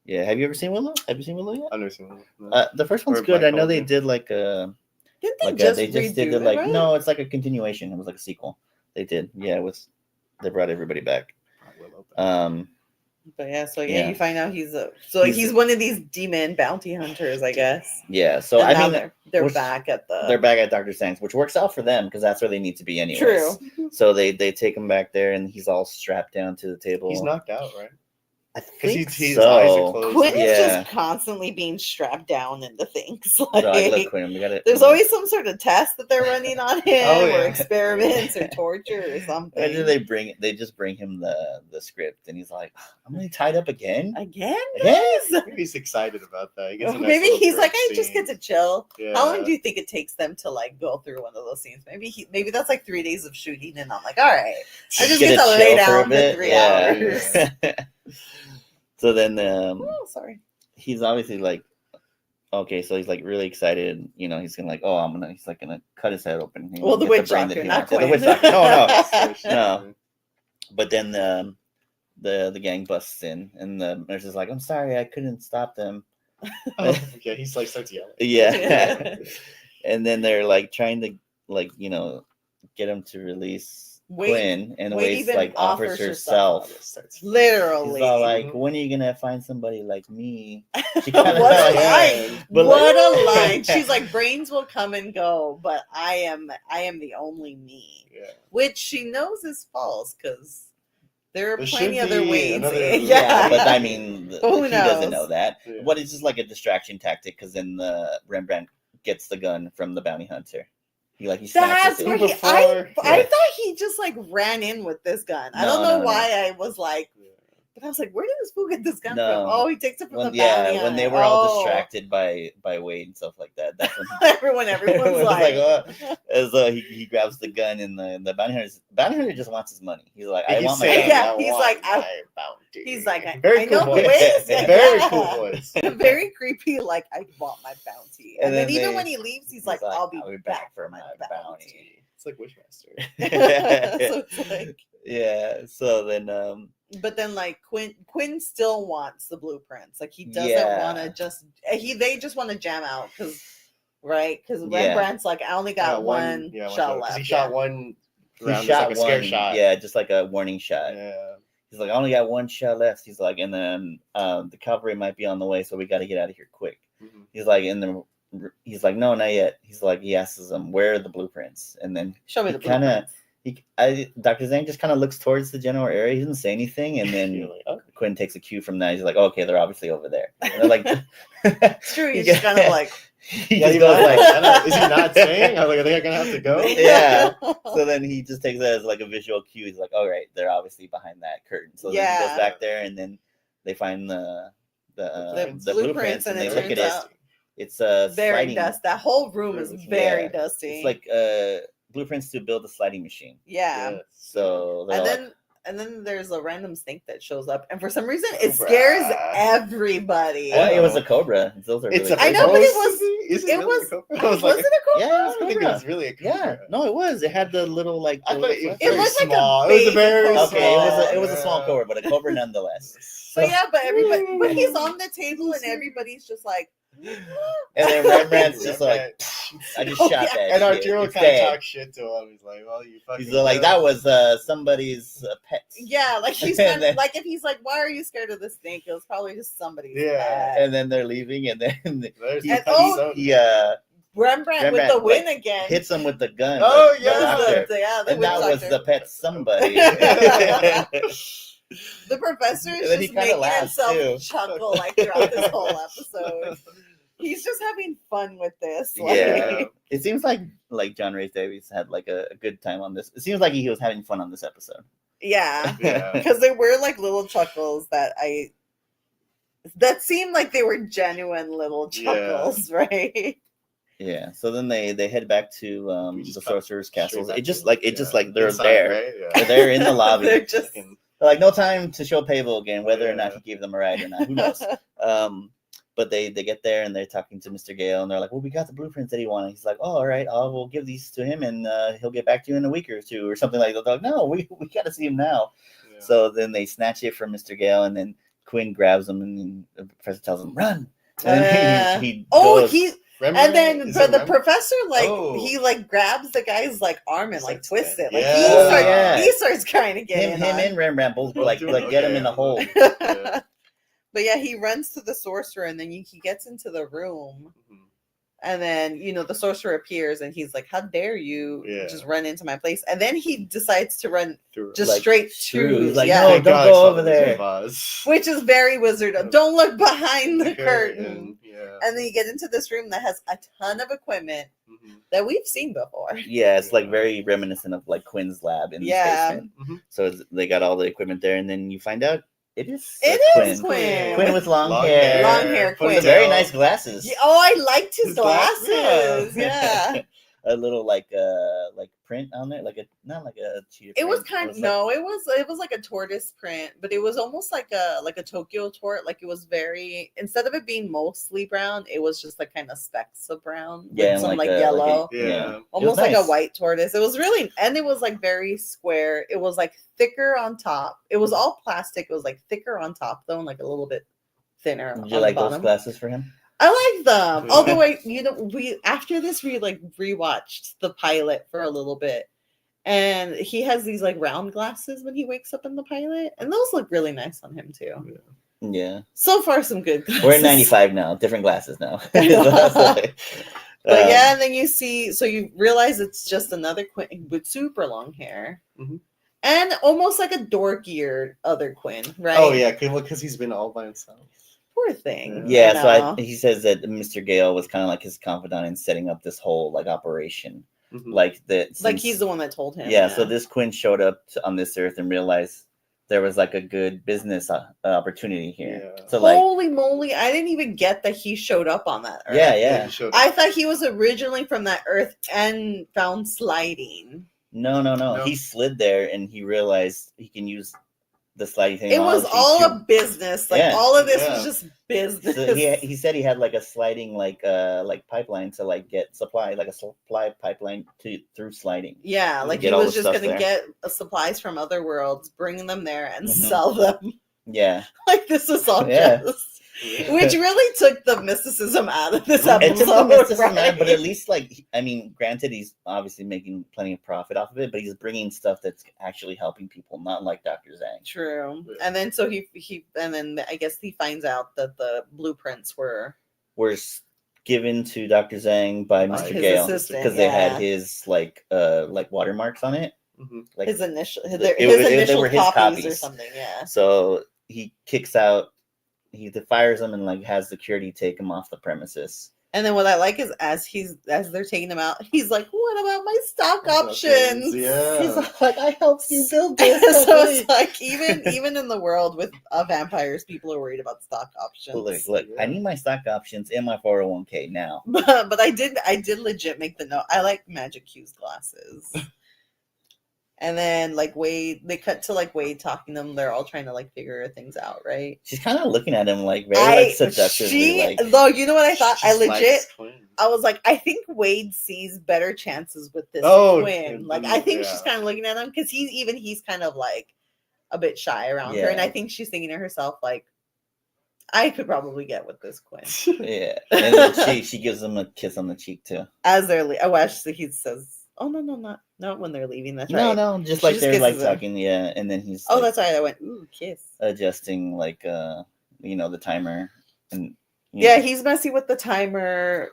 S7: yeah. Have you ever seen Willow? Have you seen Willow yet?
S3: I've never seen one.
S7: The first one's
S3: Or
S7: good.
S3: Black
S7: I know they
S3: Cauldron.
S7: did like a
S2: didn't they
S7: like
S2: just
S7: they just
S2: redo
S7: did
S2: it,
S7: like
S2: right?
S7: no, it's like a continuation. It was like a sequel. They did, yeah. They brought everybody back.
S2: But yeah, so
S7: Yeah.
S2: you find out he's
S7: He's-
S2: one of these demon bounty hunters, I guess.
S7: Yeah. So
S2: And
S7: I
S2: now
S7: mean,
S2: they're
S7: which-
S2: back at the.
S7: they're back at Dr. Zhang's, which works out for them because that's where they need to be anyways.
S2: True.
S7: So they take him back there, and he's all strapped down to the table.
S3: He's knocked out, right?
S7: I
S3: Because
S7: think
S3: his eyes are
S7: so.
S3: closed.
S2: Quinn is
S7: Yeah.
S2: just constantly being strapped down into things.
S7: So I
S2: Like,
S7: look, Quinn, we got it.
S2: there's always some sort of test that they're running on him,
S3: Oh,
S2: or
S3: yeah.
S2: experiments, or torture, or something.
S7: And then they just bring him the script, and he's like, "I'm gonna tied up again."
S2: Again,
S7: Yes.
S2: guys?
S3: Maybe he's excited about that. He gets a nice
S2: Maybe
S3: little
S2: he's
S3: break
S2: like, I just
S3: scene.
S2: get to chill.
S3: Yeah.
S2: How long do you think it takes them to like go through one of those scenes? Maybe that's like 3 days of shooting, and I'm like, all right, I just get
S7: Gonna
S2: to lay
S7: chill for a
S2: down for
S7: bit,
S2: 3
S7: yeah.
S2: hours.
S7: So then
S2: Oh, sorry.
S7: he's obviously like, okay, so he's like really excited. You know, he's gonna like, oh, he's like gonna cut his head open. He's
S2: Well,
S7: gonna
S2: the
S7: get
S2: witch
S7: brain
S2: doctor,
S7: he
S2: not
S7: wants. Yeah, the witch
S2: Quinn.
S7: doctor. No.
S3: So
S7: No. But then the gang busts in, and the nurse is like, I'm sorry, I couldn't stop them.
S3: Oh, yeah, he's like starts yelling.
S7: Yeah. And then they're like trying to like, you know, get him to release
S2: Wade-
S7: Quinn, and
S2: Wade
S7: Wade's
S2: even
S7: like offers
S2: offers
S7: herself.
S3: Starts-
S2: Literally.
S7: He's all like, when are you gonna find somebody like me? She kinda
S2: What a
S7: like-
S2: line!
S7: But
S2: What
S7: like-
S2: a line! She's like, brains will come and go, but I am the only me.
S3: Yeah.
S2: Which she knows is false because there are
S3: There
S2: plenty
S3: should
S2: other
S3: be
S2: ways.
S3: another-
S2: Yeah.
S7: Yeah, but I mean,
S2: Who
S7: he doesn't
S2: knows?
S7: know that.
S3: Yeah.
S7: What is just like a distraction tactic? Because then the Rembrandt gets the gun from the bounty hunter. He
S2: That's
S7: snatches it.
S2: where
S3: Before-
S2: I
S3: yeah.
S2: thought he just like ran in with this gun. I don't
S7: No,
S2: know
S7: no,
S2: why I was like, but I was like, where did this fool get this gun
S7: No.
S2: from? Oh, he takes it from
S7: When,
S2: the bounty
S7: when they
S2: hunter.
S7: were all
S2: Oh.
S7: distracted by Wade and stuff like that, that's when
S2: everyone's
S7: Everyone's
S2: like,
S7: like, as he grabs the gun, and the bounty hunter just wants his money. He's like, I
S3: He's
S7: want my
S3: saying,
S7: gun.
S2: Yeah,
S3: "I
S2: he's
S3: want
S2: like, I-
S3: my bounty."
S2: he's like, I
S3: very
S2: know
S3: cool
S2: who
S3: voice.
S2: is.
S3: Very
S2: Yeah.
S3: cool voice.
S2: very creepy, like, I want my bounty. And,
S7: And
S2: then
S7: then
S2: even
S7: they-
S2: when he leaves, he's like, I'll be back for my bounty.
S3: It's like Wishmaster.
S2: So it's like,
S7: Yeah. So then,
S2: but then like Quinn still wants the blueprints. Like he doesn't
S7: Yeah.
S2: want to just they just want to jam out because because
S7: Yeah.
S2: Rembrandt's like, I only got one
S3: yeah,
S2: shot
S3: 'cause
S2: left.
S3: He shot
S2: Yeah.
S3: one
S7: he
S3: round,
S7: shot
S3: like a scare
S7: one.
S3: shot.
S7: Yeah, just like a warning shot.
S3: Yeah.
S7: He's like, I only got one shot left. He's like, and then the cavalry might be on the way, so we got to get out of here quick.
S3: Mhm.
S7: He's like, he's like, no, not yet. He's like, he asks them, where are the blueprints? And then
S2: Show me
S7: he
S2: the
S7: kinda-
S2: blueprints.
S7: Dr. Zhang just kind of looks towards the general area. He doesn't say anything, and then
S3: You're like, oh.
S7: Quinn takes a cue from that. He's like, okay, they're obviously over there. And they're like,
S2: It's true. He's just kind of like,
S7: he
S3: Yeah,
S7: just
S3: he's
S7: goes
S3: not,
S7: like,
S3: is he not saying? I was like, are they gonna have to go?
S7: Yeah. So then he just takes that as like a visual cue. He's like, all right, they're obviously behind that curtain. So then he
S2: Yeah.
S7: goes back there, and then they find the
S2: The
S7: blueprints, and
S2: and
S7: they
S2: it
S7: look at
S2: turns
S7: it.
S2: out
S7: It's
S2: very
S7: sliding.
S2: dusty. That whole room is very
S7: Yeah.
S2: dusty.
S7: It's like blueprints to build a sliding machine.
S2: yeah.
S7: So they're
S2: And then there's a random snake that shows up, and for some reason it scares everybody.
S7: well, it was a cobra. Those are
S3: It's
S7: really
S2: I know, but it
S3: supposed
S2: was-
S3: to be? Is
S2: it
S3: really
S2: was-
S3: a cobra? I was like,
S2: it a cobra?
S7: Yeah,
S3: I think it
S7: cobra.
S3: was really a cobra.
S7: Yeah, no, it was. It had the little like.
S3: I
S7: the
S3: thought
S7: little
S3: it was
S2: It
S3: very
S2: looked like a
S3: small. It was a
S2: baby
S3: very
S2: cobra.
S7: okay,
S3: small.
S7: it was a small cobra, but a cobra nonetheless.
S2: So yeah, but everybody, but he's on the table, and everybody's just like,
S7: And then Rembrandt's just like, I just
S2: Oh,
S7: shot
S2: yeah.
S7: that.
S3: And
S7: shit.
S3: Arturo
S7: It's
S3: kind of
S7: dead.
S3: talks shit to him. He's like, well, you fucking.
S7: He's like, that was somebody's pet.
S2: yeah, like he's
S7: And
S2: kind
S7: then-
S2: of like, if he's like, why are you scared of the snake? It was probably just somebody's
S3: Yeah.
S2: pet.
S7: And then they're leaving, and then
S3: There's
S7: he,
S2: And-
S3: oh,
S7: he
S2: Rembrandt with the
S7: Rembrandt,
S2: win
S7: like,
S2: again.
S7: hits him with the gun.
S3: Oh,
S7: the
S3: yeah.
S7: doctor.
S2: The
S7: And
S2: witch
S7: that was
S2: doctor.
S7: the pet somebody.
S2: The professor is
S7: And then he
S2: just
S7: kinda
S2: making
S7: laughs,
S2: himself
S7: too.
S2: chuckle like throughout this whole episode. He's just having fun with this. Like,
S7: Yeah. It seems like John Rhys Davies had like a good time on this. It seems like he was having fun on this episode.
S2: yeah.
S3: Yeah.
S2: Because there were like little chuckles that seemed like they were genuine little
S3: Yeah.
S2: chuckles, right?
S7: Yeah. So then they head back to
S3: We
S7: the
S3: just cut
S7: sorcerer's
S3: straight
S7: castle.
S3: back
S7: It just
S3: to-
S7: like
S3: yeah.
S7: they're
S3: Inside,
S7: there.
S3: right? Yeah.
S7: They're there in the lobby.
S2: They're just
S7: They're like, no time to show Pable again, whether or not
S3: Yeah.
S7: he gave them a ride or not. Who knows? But they get there and they're talking to Mr. Gale, and they're like, well, we got the blueprints that he wanted. He's like, oh, all right, we'll give these to him, and he'll get back to you in a week or two or something like that. They're like, no, we got to see him now.
S3: Yeah.
S7: So then they snatch it from Mr. Gale, and then Quinn grabs him, and then the professor tells him, run. And then he goes,
S3: Rembrandt?
S2: and then
S3: Is
S2: but
S3: it
S2: the
S3: Rembrandt?
S2: professor
S3: Oh.
S2: he like grabs the guy's like arm and like
S3: Starts
S2: twists it.
S3: to-
S2: Like
S3: Yeah.
S2: he starts trying to get
S7: him
S2: in on.
S7: and Rembrandt both
S3: Both
S7: like
S3: do it?
S7: get him
S3: Okay.
S7: in a hole.
S3: Yeah.
S2: But yeah, he runs to the sorcerer, and then he gets into the room,
S3: Mhm.
S2: And then, the sorcerer appears and he's like, how dare you just run into my place? And then he decides to run just
S7: Like,
S2: straight
S7: through.
S2: through.
S7: He's like,
S2: yeah.
S7: no,
S3: Thank
S7: don't
S3: God I
S7: go
S3: saw
S7: over
S3: the Wizard
S7: there.
S3: of Oz.
S2: Which is very wizard. Don't look behind the curtain.
S3: Yeah.
S2: And then you get into this room that has a ton of equipment
S3: Mhm.
S2: that we've seen before.
S7: Yeah, it's like very reminiscent of like Quinn's lab in the basement.
S3: Mhm.
S7: So they got all the equipment there, and then you find out it is
S2: It
S7: Quinn.
S2: is Quinn.
S7: Quinn with long
S3: Long
S7: hair.
S3: hair.
S2: Long hair
S3: Ponytail.
S2: Quinn.
S7: Very nice glasses.
S2: Yeah, oh, I liked his
S3: His glasses,
S2: glasses. Yeah.
S7: A little like print on there, like not like a cheetah.
S2: It was
S7: print.
S2: kind of
S7: like-
S2: no, it was like a tortoise print, but it was almost like a Tokyo tort. Like it was very, instead of it being mostly brown, it was just like kind of specks of brown with
S7: Yeah, and
S2: some
S7: like
S2: like
S7: a-
S2: yellow.
S3: Yeah.
S2: Almost like a
S7: nice.
S2: white tortoise. It was really, and it was like very square. It was like thicker on top. It was all plastic. It was like thicker on top though, and like a little bit thinner
S7: Did
S2: on
S7: you like
S2: the
S7: those
S2: bottom.
S7: glasses for him?
S2: I like them.
S3: Yeah.
S2: Although we after this we like rewatched the pilot for a little bit, and he has these like round glasses when he wakes up in the pilot, and those look really nice on him too.
S7: Yeah,
S2: So far, some good. Glasses.
S7: we're in '95 now. Different glasses now.
S2: But yeah, and then you see, so you realize it's just another Quinn with super long hair,
S3: Mhm.
S2: and almost like a dorkier other Quinn, right?
S3: Oh yeah, because he's been all by himself.
S2: Poor thing.
S7: Yeah,
S2: you
S7: so
S2: know?
S7: he says that Mr. Gale was kind of like his confidant in setting up this whole like operation,
S3: Mhm.
S7: like that.
S2: like he's the one that told him.
S7: Yeah, so this Quinn showed up on this earth and realized there was like a good business opportunity here.
S3: Yeah.
S7: So like,
S2: Holy moly! I didn't even get that he showed up on that. Earth.
S7: yeah.
S3: he showed
S2: I thought he was originally from that Earth and found sliding.
S7: No.
S3: No.
S7: He slid there and he realized he can use the sliding thing.
S2: It was all a business. Like
S7: Yeah.
S2: all of this
S3: Yeah.
S2: was just business.
S7: So he said he had like a sliding like pipeline to like get supply, like a supply pipeline through sliding.
S2: yeah, like he
S7: Get all
S2: was
S7: the
S2: just
S7: stuff
S2: gonna
S7: there.
S2: get supplies from other worlds, bring them there, and
S7: Mhm.
S2: sell them.
S7: Yeah,
S2: Like this is all
S7: Yeah.
S2: just. Which really took the mysticism out of this
S7: it took the
S2: episode,
S7: mysticism out,
S2: right?
S7: but at least like I mean, granted, he's obviously making plenty of profit off of it, but he's bringing stuff that's actually helping people, not like Dr. Zhang.
S2: True.
S3: Yeah.
S2: And then so he and then I guess he finds out that the blueprints were
S7: Was given to Dr. Zhang by Mr.
S2: his
S7: Gale
S2: assistant,
S7: because they had
S2: yeah.
S7: his like watermarks on it.
S3: Mhm.
S7: Like
S2: his initial his
S7: they
S2: initial
S7: were his
S2: copies or
S7: copies.
S2: something. Yeah.
S7: So he kicks out, he fires them and like has security take him off the premises.
S2: And then what I like is as they're taking them out, he's like, "What about my stock options?"
S3: Yeah.
S7: He's like, I helped you build this.
S2: So it's like even in the world with vampires, people are worried about stock options.
S7: Look, I need my stock options in my 401k now.
S2: But I did legit make the note. I like Magic Q's glasses. And then like Wade, they cut to like Wade talking to them. They're all trying to like figure things out, right?
S7: She's kind of looking at him like very like seductively. Like,
S2: though, you know what I thought? I
S3: Just
S2: legit,
S3: likes Quinn.
S2: I was like, I think Wade sees better chances with this
S3: Oh,
S2: Quinn. Like,
S3: and-
S2: I think
S3: yeah.
S2: she's kind of looking at him because he's kind of like a bit shy around her, and I think she's thinking to herself like, I could probably get with this Quinn.
S7: yeah, and then she gives him a kiss on the cheek too.
S2: As they're, he says, "Oh no, not when they're leaving." That's right.
S7: No, just
S2: She
S7: like
S2: just
S7: they're like
S2: kisses him.
S7: talking, yeah, and then he's
S2: Oh,
S7: like,
S2: that's right. I went, "Ooh, kiss."
S7: adjusting like the timer and
S2: Yeah, he's messy with the timer.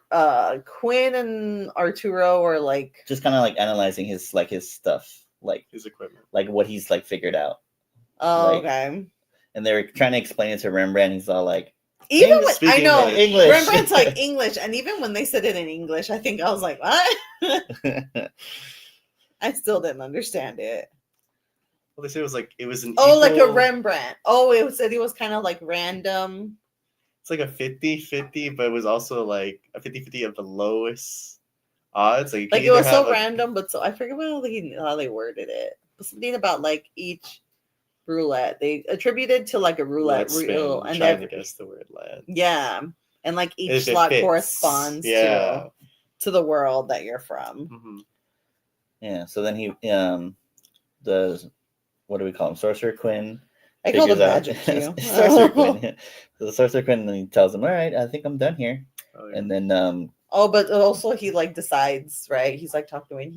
S2: Quinn and Arturo are like,
S7: just kind of like analyzing his stuff, like
S3: His equipment.
S7: what he's like figured out.
S2: "Oh,
S7: Like,
S2: okay."
S7: And they were trying to explain it to Rembrandt. He's all like,
S2: Even
S3: English
S2: when I
S3: speaking
S2: know
S7: English.
S2: Rembrandt's like English, and even when they said it in English, I think I was like, "What?" I still didn't understand it.
S3: Well, they said it was an.
S2: Oh, like a
S3: equal-
S2: Rembrandt. Oh, it said it was kind of like random.
S3: It's like a 50-50, but it was also like a 50-50 of the lowest odds. Like, you
S2: Like
S3: can
S2: it was
S3: either
S2: so
S3: have
S2: random, but so I forget how they worded it. But something about like each roulette they attributed to like a roulette
S3: spin,
S2: reel, and
S3: trying to guess the word lad.
S2: yeah, and like each
S3: If it
S2: slot
S3: fits.
S2: corresponds
S3: Yeah.
S2: to the world that you're from.
S3: Mhm.
S7: yeah. So then he the what do we call him? Sorcerer Quinn.
S2: I called it
S7: figures out-
S2: Magic Q.
S7: Sorcerer Quinn. Yeah. So the Sorcerer Quinn, then he tells him, "All right, I think I'm done here."
S3: Oh, yeah.
S7: And then
S2: Oh, but also he like decides, right? He's like talking to Wayne.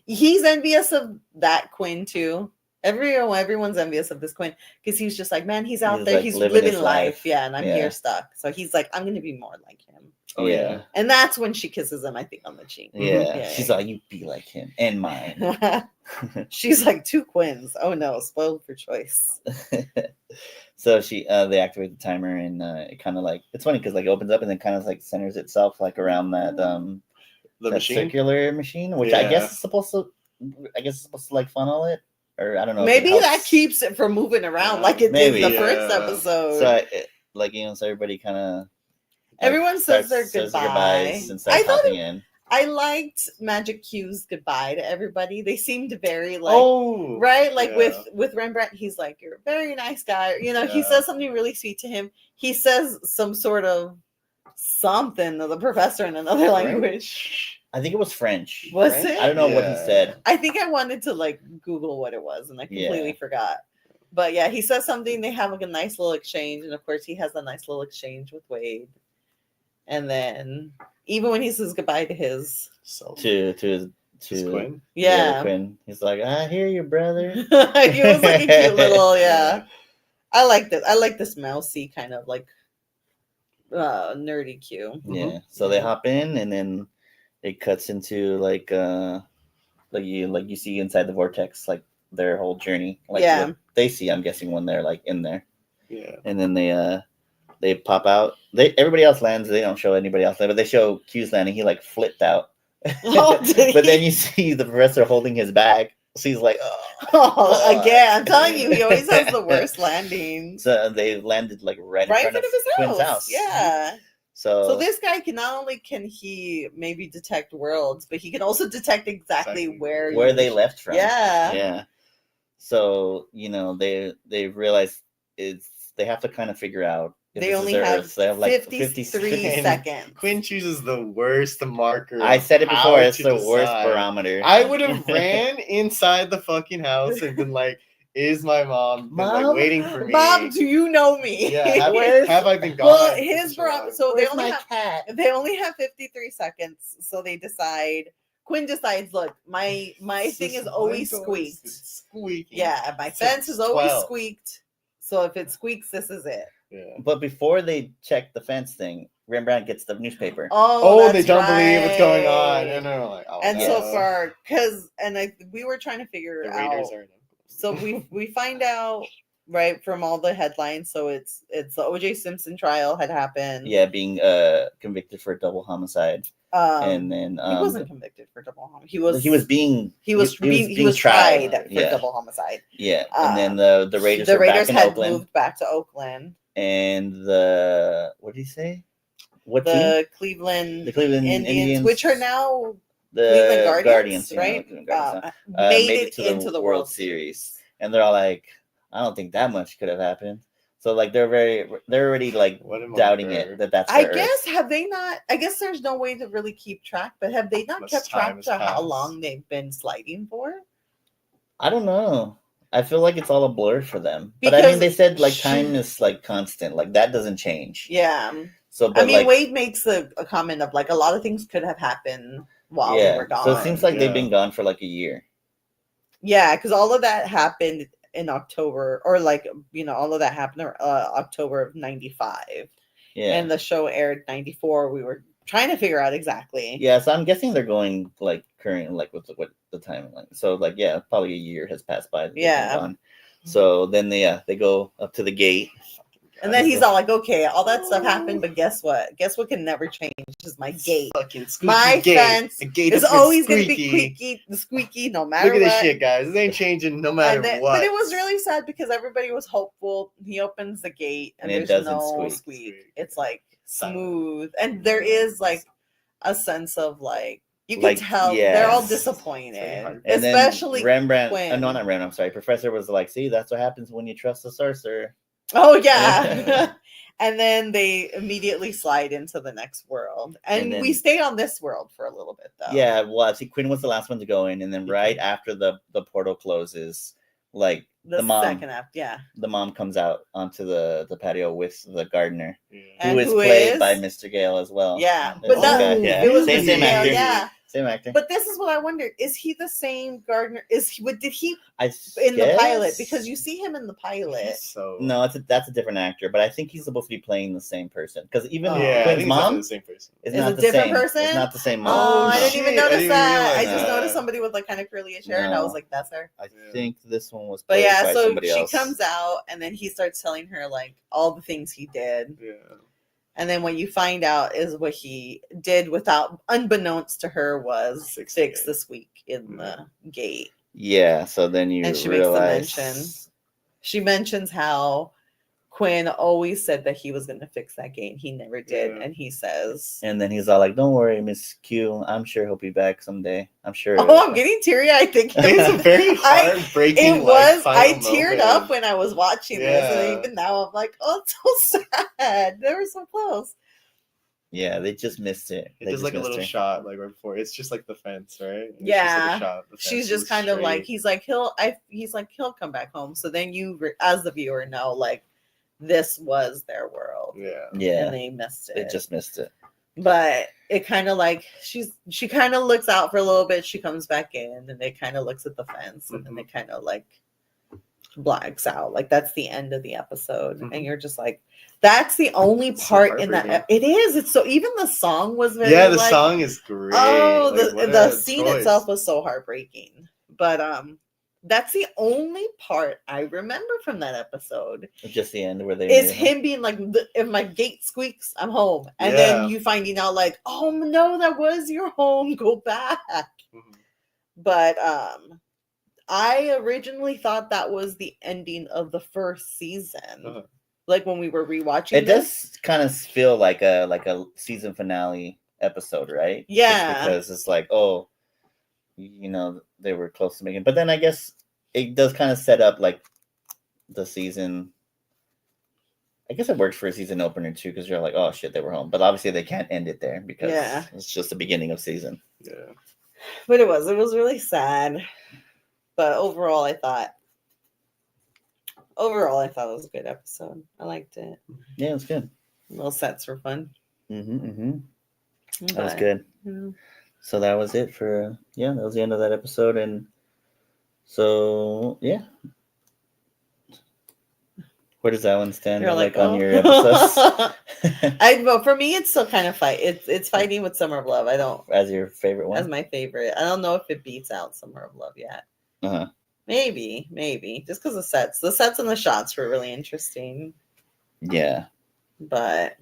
S2: He's envious of that Quinn too. Everyone's envious of this Quinn because he's just like, man, he's out
S7: He's,
S2: there,
S7: like,
S2: he's
S7: living
S2: living
S7: his
S2: life.
S7: life.
S2: Yeah, and I'm
S7: Yeah.
S2: here stuck. So he's like, I'm gonna be more like him.
S3: Oh,
S7: yeah.
S2: And that's when she kisses him, I think, on the cheek.
S7: Yeah.
S2: Yeah,
S7: She's
S2: yeah.
S7: like, you be like him and mine.
S2: She's like, 2 Quins. Oh no, spoiled for choice.
S7: So they activate the timer, and it kind of like, it's funny because like it opens up and then kind of like centers itself like around that
S3: The
S7: that
S3: machine.
S7: circular machine, which I
S3: Yeah.
S7: guess is supposed to like funnel it, or I don't know. if it
S2: Maybe that
S7: helps.
S2: keeps it from moving around like it
S7: Maybe,
S2: did the first
S3: yeah.
S2: episode.
S7: So like so everybody kind of
S2: Everyone says their
S7: goodbyes and starts
S2: I thought
S7: hopping in.
S2: I liked Magic Q's goodbye to everybody. They seemed very like
S3: Oh,
S2: right, like
S3: yeah.
S2: with Rembrandt, he's like, "You're a very nice guy." You know, he
S3: Yeah.
S2: says something really sweet to him. He says some sort of something to the professor in another language.
S7: I think it was French.
S2: Was
S3: French?
S2: it?
S7: I don't know what he
S3: Yeah.
S7: said.
S2: I think I wanted to like Google what it was, and I completely forgot. But yeah, he says something. They have like a nice little exchange, and of course, he has a nice little exchange with Wade. And then even when he says goodbye to his,
S3: So
S7: To
S3: Quinn.
S2: yeah,
S7: Quinn. He's like, I hear you, brother.
S2: he was like a cute little, yeah. I like this. I like this mousy kind of like nerdy Q.
S7: Yeah. So they hop in, and then it cuts into like you see inside the vortex, like their whole journey. Like
S2: Yeah.
S7: what they see, I'm guessing, when they're like in there.
S3: Yeah.
S7: And then they pop out. Everybody else lands. They don't show anybody else, but they show Q's landing. He like flipped out.
S2: Oh, did
S7: But
S2: he?
S7: then you see the professor holding his bag. So he's like, oh.
S2: Oh, again, I'm telling you, he always has the worst landings.
S7: So they landed like right
S2: Right
S7: in front of
S2: his
S7: Quinn's
S2: house. Yeah.
S7: So
S2: So this guy can not only can he maybe detect worlds, but he can also detect exactly
S3: Exactly.
S2: where
S7: they left from.
S2: Yeah.
S7: Yeah. So, they realize they have to kind of figure out if
S2: They
S7: this is
S2: only
S7: their
S2: have
S7: Earth. So they have like
S2: 53
S3: seconds.
S2: seconds.
S3: Quinn chooses the worst marker.
S7: I said it
S3: of
S7: before,
S3: how
S7: it's
S3: to
S7: the worst
S3: decide.
S7: barometer.
S3: I would have ran inside the fucking house and been like, "Is my mom, been, like,
S7: Mom?
S3: waiting for me?"
S2: Mom, do you know me?
S3: Yeah, have I been gone?
S2: Well, his barometer. So
S7: Where's my cat?
S2: they only have 53 seconds. So they decide. Quinn decides, look, my thing is always squeaked.
S3: Squeaking.
S2: Yeah, my
S3: Since
S2: fence is always
S3: 12.
S2: squeaked. So if it squeaks, this is it.
S3: Yeah.
S7: But before they check the fence thing, Rembrandt gets the newspaper.
S3: Oh, they
S2: that's
S3: don't believe what's going on.
S2: right.
S3: And they're like, oh,
S2: And
S3: no.
S2: so far, we were trying to figure
S3: the
S2: out.
S3: Raiders are.
S2: So we find out right from all the headlines. So it's the O.J. Simpson trial had happened.
S7: Yeah, being convicted for double homicide. And then
S2: he wasn't convicted for double homicide. He was
S7: being
S2: tried for
S7: Yeah.
S2: double homicide.
S7: Yeah, and then the Raiders
S2: The
S7: are
S2: Raiders
S7: back in
S2: had
S7: Oakland,
S2: moved back to Oakland.
S7: and the what did he say? What team?
S2: The Cleveland
S7: The Cleveland Indians,
S2: which are now
S7: the
S2: Cleveland Guardians,
S7: yeah,
S2: right?
S7: Cleveland Guardians,
S2: Made it into the World
S7: Series, and they're all like, "I don't think that much could have happened." So like they're already like
S3: What am I
S7: doubting
S3: for?
S7: it that's
S2: I
S7: their Earth.
S2: guess have they not? I guess there's no way to really keep track, but have they not
S3: Much
S2: kept
S3: time
S2: track
S3: has
S2: to how
S3: passed.
S2: long they've been sliding for?
S7: I don't know. I feel like it's all a blur for them. But I mean,
S2: Because
S7: they said like time is like constant, like that doesn't change.
S2: Yeah,
S7: So, but
S2: I mean,
S7: like,
S2: Wade makes a comment of like a lot of things could have happened while we were gone.
S7: so it seems like
S3: Yeah.
S7: they've been gone for like a year.
S2: Yeah, because all of that happened in October, or like all of that happened in October of '95,
S7: Yeah,
S2: and the show aired '94. We were trying to figure out exactly.
S7: yeah. So I'm guessing they're going like current, like with the time, like so, like yeah, probably a year has passed by. that they've been
S2: Yeah.
S7: gone. So then they go up to the gate.
S2: And then he's all like, "Okay, all that stuff happened, but guess what? Guess what can never change is my gate.
S3: Fucking squeaky
S2: My
S3: gate.
S2: fence
S3: The gate
S2: It's
S3: has been
S2: always going to
S3: squeaky.
S2: be squeaky, no matter
S3: Look at
S2: what."
S3: this shit, guys. This ain't changing no matter
S2: And then-
S3: what.
S2: But it was really sad because everybody was hopeful. He opens the gate and,
S7: And it
S2: there's
S7: doesn't
S2: no
S7: squeak.
S2: squeak. It's like
S3: Silent.
S2: smooth, and there is like a sense of like you can
S7: Like,
S2: tell they're all
S7: yes.
S2: disappointed,
S3: And
S7: And then
S2: especially
S7: Rembrandt.
S2: Quinn.
S7: No, not Rembrandt. I'm sorry. Professor was like, "See, that's what happens when you trust the sorcerer."
S2: Oh yeah. And then they immediately slide into the next world, and
S7: And
S2: we
S7: then-
S2: stay on this world for a little bit though.
S7: Yeah, well, see, Quinn was the last one to go in, and then right after the portal closes, like
S2: the second act, yeah.
S7: the mom comes out onto the patio with the gardener,
S3: Yeah.
S2: And
S7: who is
S2: who
S7: played
S2: is?
S7: by Mr. Gale as well.
S2: Yeah,
S7: The
S2: but
S7: old
S2: that
S7: guy, yeah.
S2: it was
S7: Same
S2: Mr. Gale,
S7: actor.
S2: yeah.
S7: Same actor.
S2: But this is what I wonder: is he the same Gardner? Is he? What did he
S7: I
S2: in the pilot?
S7: guess-
S2: Because you see him in the pilot.
S3: So
S7: No, that's a different actor, but I think he's supposed to be playing the same person. Because even
S2: Yeah,
S3: I
S7: Quinn's
S3: think
S7: mom
S3: the same person.
S7: is
S2: Is
S7: not
S2: a
S7: the
S2: different
S7: same.
S2: person?
S7: It's not the same mom.
S2: Oh, I
S7: No.
S2: didn't even
S3: Shit, I
S2: notice
S3: didn't
S2: that. I
S3: realize
S2: just
S3: that.
S2: noticed somebody with like kind of curly hair, and I
S7: No.
S2: was like, "That's her."
S7: I
S3: Yeah.
S7: think this one was
S2: But
S7: played
S2: yeah,
S7: by
S2: so
S7: somebody
S2: she
S7: else.
S2: comes out, and then he starts telling her like all the things he did,
S3: Yeah.
S2: and then what you find out is what he did without, unbeknownst to her, was
S3: Fix
S2: fix
S3: the gate.
S2: this week in the gate.
S7: Yeah, so then you
S2: And she
S7: realize
S2: makes the mention. She mentions how Quinn always said that he was going to fix that gate. He never did,
S3: Yeah.
S2: and he says,
S7: and then he's all like, "Don't worry, Miss Q. I'm sure he'll be back someday. I'm sure."
S2: "Oh, I'm getting teary." I think
S3: It's a very
S2: I-
S3: heartbreaking.
S2: It was. I
S3: final
S2: teared
S3: moment.
S2: up when I was watching this,
S3: Yeah.
S2: and even now I'm like, "Oh, it's so sad." They were so close.
S7: Yeah, they just missed it.
S3: It
S7: They
S3: does
S7: just
S3: like a
S7: missed
S3: little
S7: her.
S3: shot like right before. It's just like the fence, right? It's
S2: Yeah.
S3: Just like a shot of the fence.
S2: She's just
S3: It's
S2: kind of like,
S3: straight.
S2: he's like he'll come back home. So then you, as the viewer, know like this was their world,
S3: Yeah.
S7: Yeah,
S2: and they missed
S7: they
S2: it.
S7: just missed it.
S2: But it kind of like she kind of looks out for a little bit. She comes back in, and it kind of looks at the fence, and then it kind of like blacks out. Like that's the end of the episode, and you're just like, that's the only
S3: It's so
S2: part in that.
S3: heartbreaking.
S2: It is. It's so even the song was very.
S3: Yeah, the
S2: like,
S3: song is great.
S2: Oh,
S3: Like, what
S2: the
S3: a
S2: scene
S3: choice.
S2: itself was so heartbreaking. But that's the only part I remember from that episode.
S7: Just the end where they
S2: Is
S7: made it home.
S2: him being like, if my gate squeaks, I'm home. And
S3: Yeah.
S2: then you finding out like, oh no, that was your home. Go back.
S3: Mhm.
S2: But I originally thought that was the ending of the first season.
S3: Uh-huh.
S2: Like when we were rewatching
S7: It
S2: this.
S7: does kind of feel like a season finale episode, right? Just
S2: Yeah.
S7: because it's like, oh, you know, they were close to making, but then I guess it does kind of set up like the season. I guess it works for a season opener too, because you're like, oh shit, they were home. But obviously they can't end it there because
S2: Yeah.
S7: it's just the beginning of season.
S3: Yeah.
S2: But it was really sad. But overall I thought it was a good episode. I liked it.
S7: Yeah, it was good.
S2: Little sets were fun.
S7: That was
S2: But,
S7: good.
S2: yeah.
S7: So that was it for that was the end of that episode, and so yeah. Where does that one stand?
S2: You're
S7: like
S2: like,
S7: on
S2: oh.
S7: your episodes
S2: Well, for me it's still kind of fight. It's fighting with Summer of Love. I don't
S7: as your favorite
S2: as
S7: one?
S2: my favorite. I don't know if it beats out Summer of Love yet.
S7: Uh-huh.
S2: Maybe. Just because the sets and the shots were really interesting.
S7: Yeah.
S2: But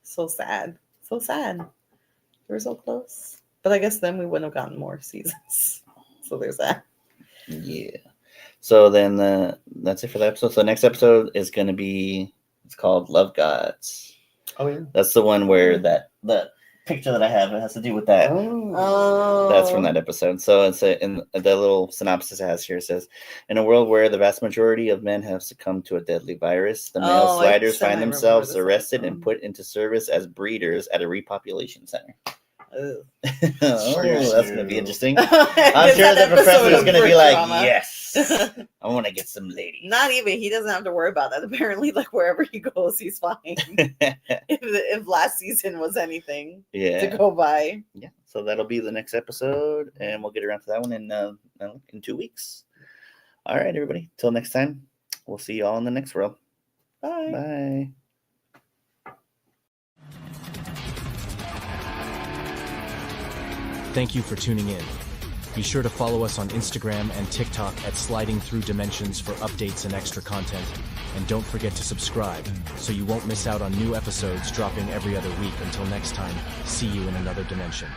S2: so sad. So sad. We were so close. But I guess then we wouldn't have gotten more seasons. So there's that.
S7: Yeah. So then that's it for the episode. So the next episode is going to be, it's called Love Gods.
S3: Oh yeah.
S7: That's the one where the picture that I have, it has to do with that.
S2: Oh.
S7: That's from that episode. So it's in the little synopsis it has here, it says, in a world where the vast majority of men have succumbed to a deadly virus, the male
S2: Oh,
S7: sliders
S2: I
S7: find
S2: remember
S7: themselves
S2: this
S7: arrested and
S2: episode.
S7: put into service as breeders at a repopulation center.
S2: Ugh.
S7: Oh, that's going to be interesting. I'm
S2: I'm
S7: sure the professor is going to be like, yes, I want to get some ladies.
S2: Not even. He doesn't have to worry about that. Apparently, like wherever he goes, he's fine. if last season was anything to
S7: Yeah.
S2: go by.
S7: Yeah. So that'll be the next episode, and we'll get around to that one in 2 weeks. All right, everybody. Till next time, we'll see you all in the next world.
S2: Bye.
S7: Bye.
S9: Thank you for tuning in. Be sure to follow us on Instagram and TikTok at Sliding Through Dimensions for updates and extra content. And don't forget to subscribe so you won't miss out on new episodes dropping every other week. Until next time, see you in another dimension.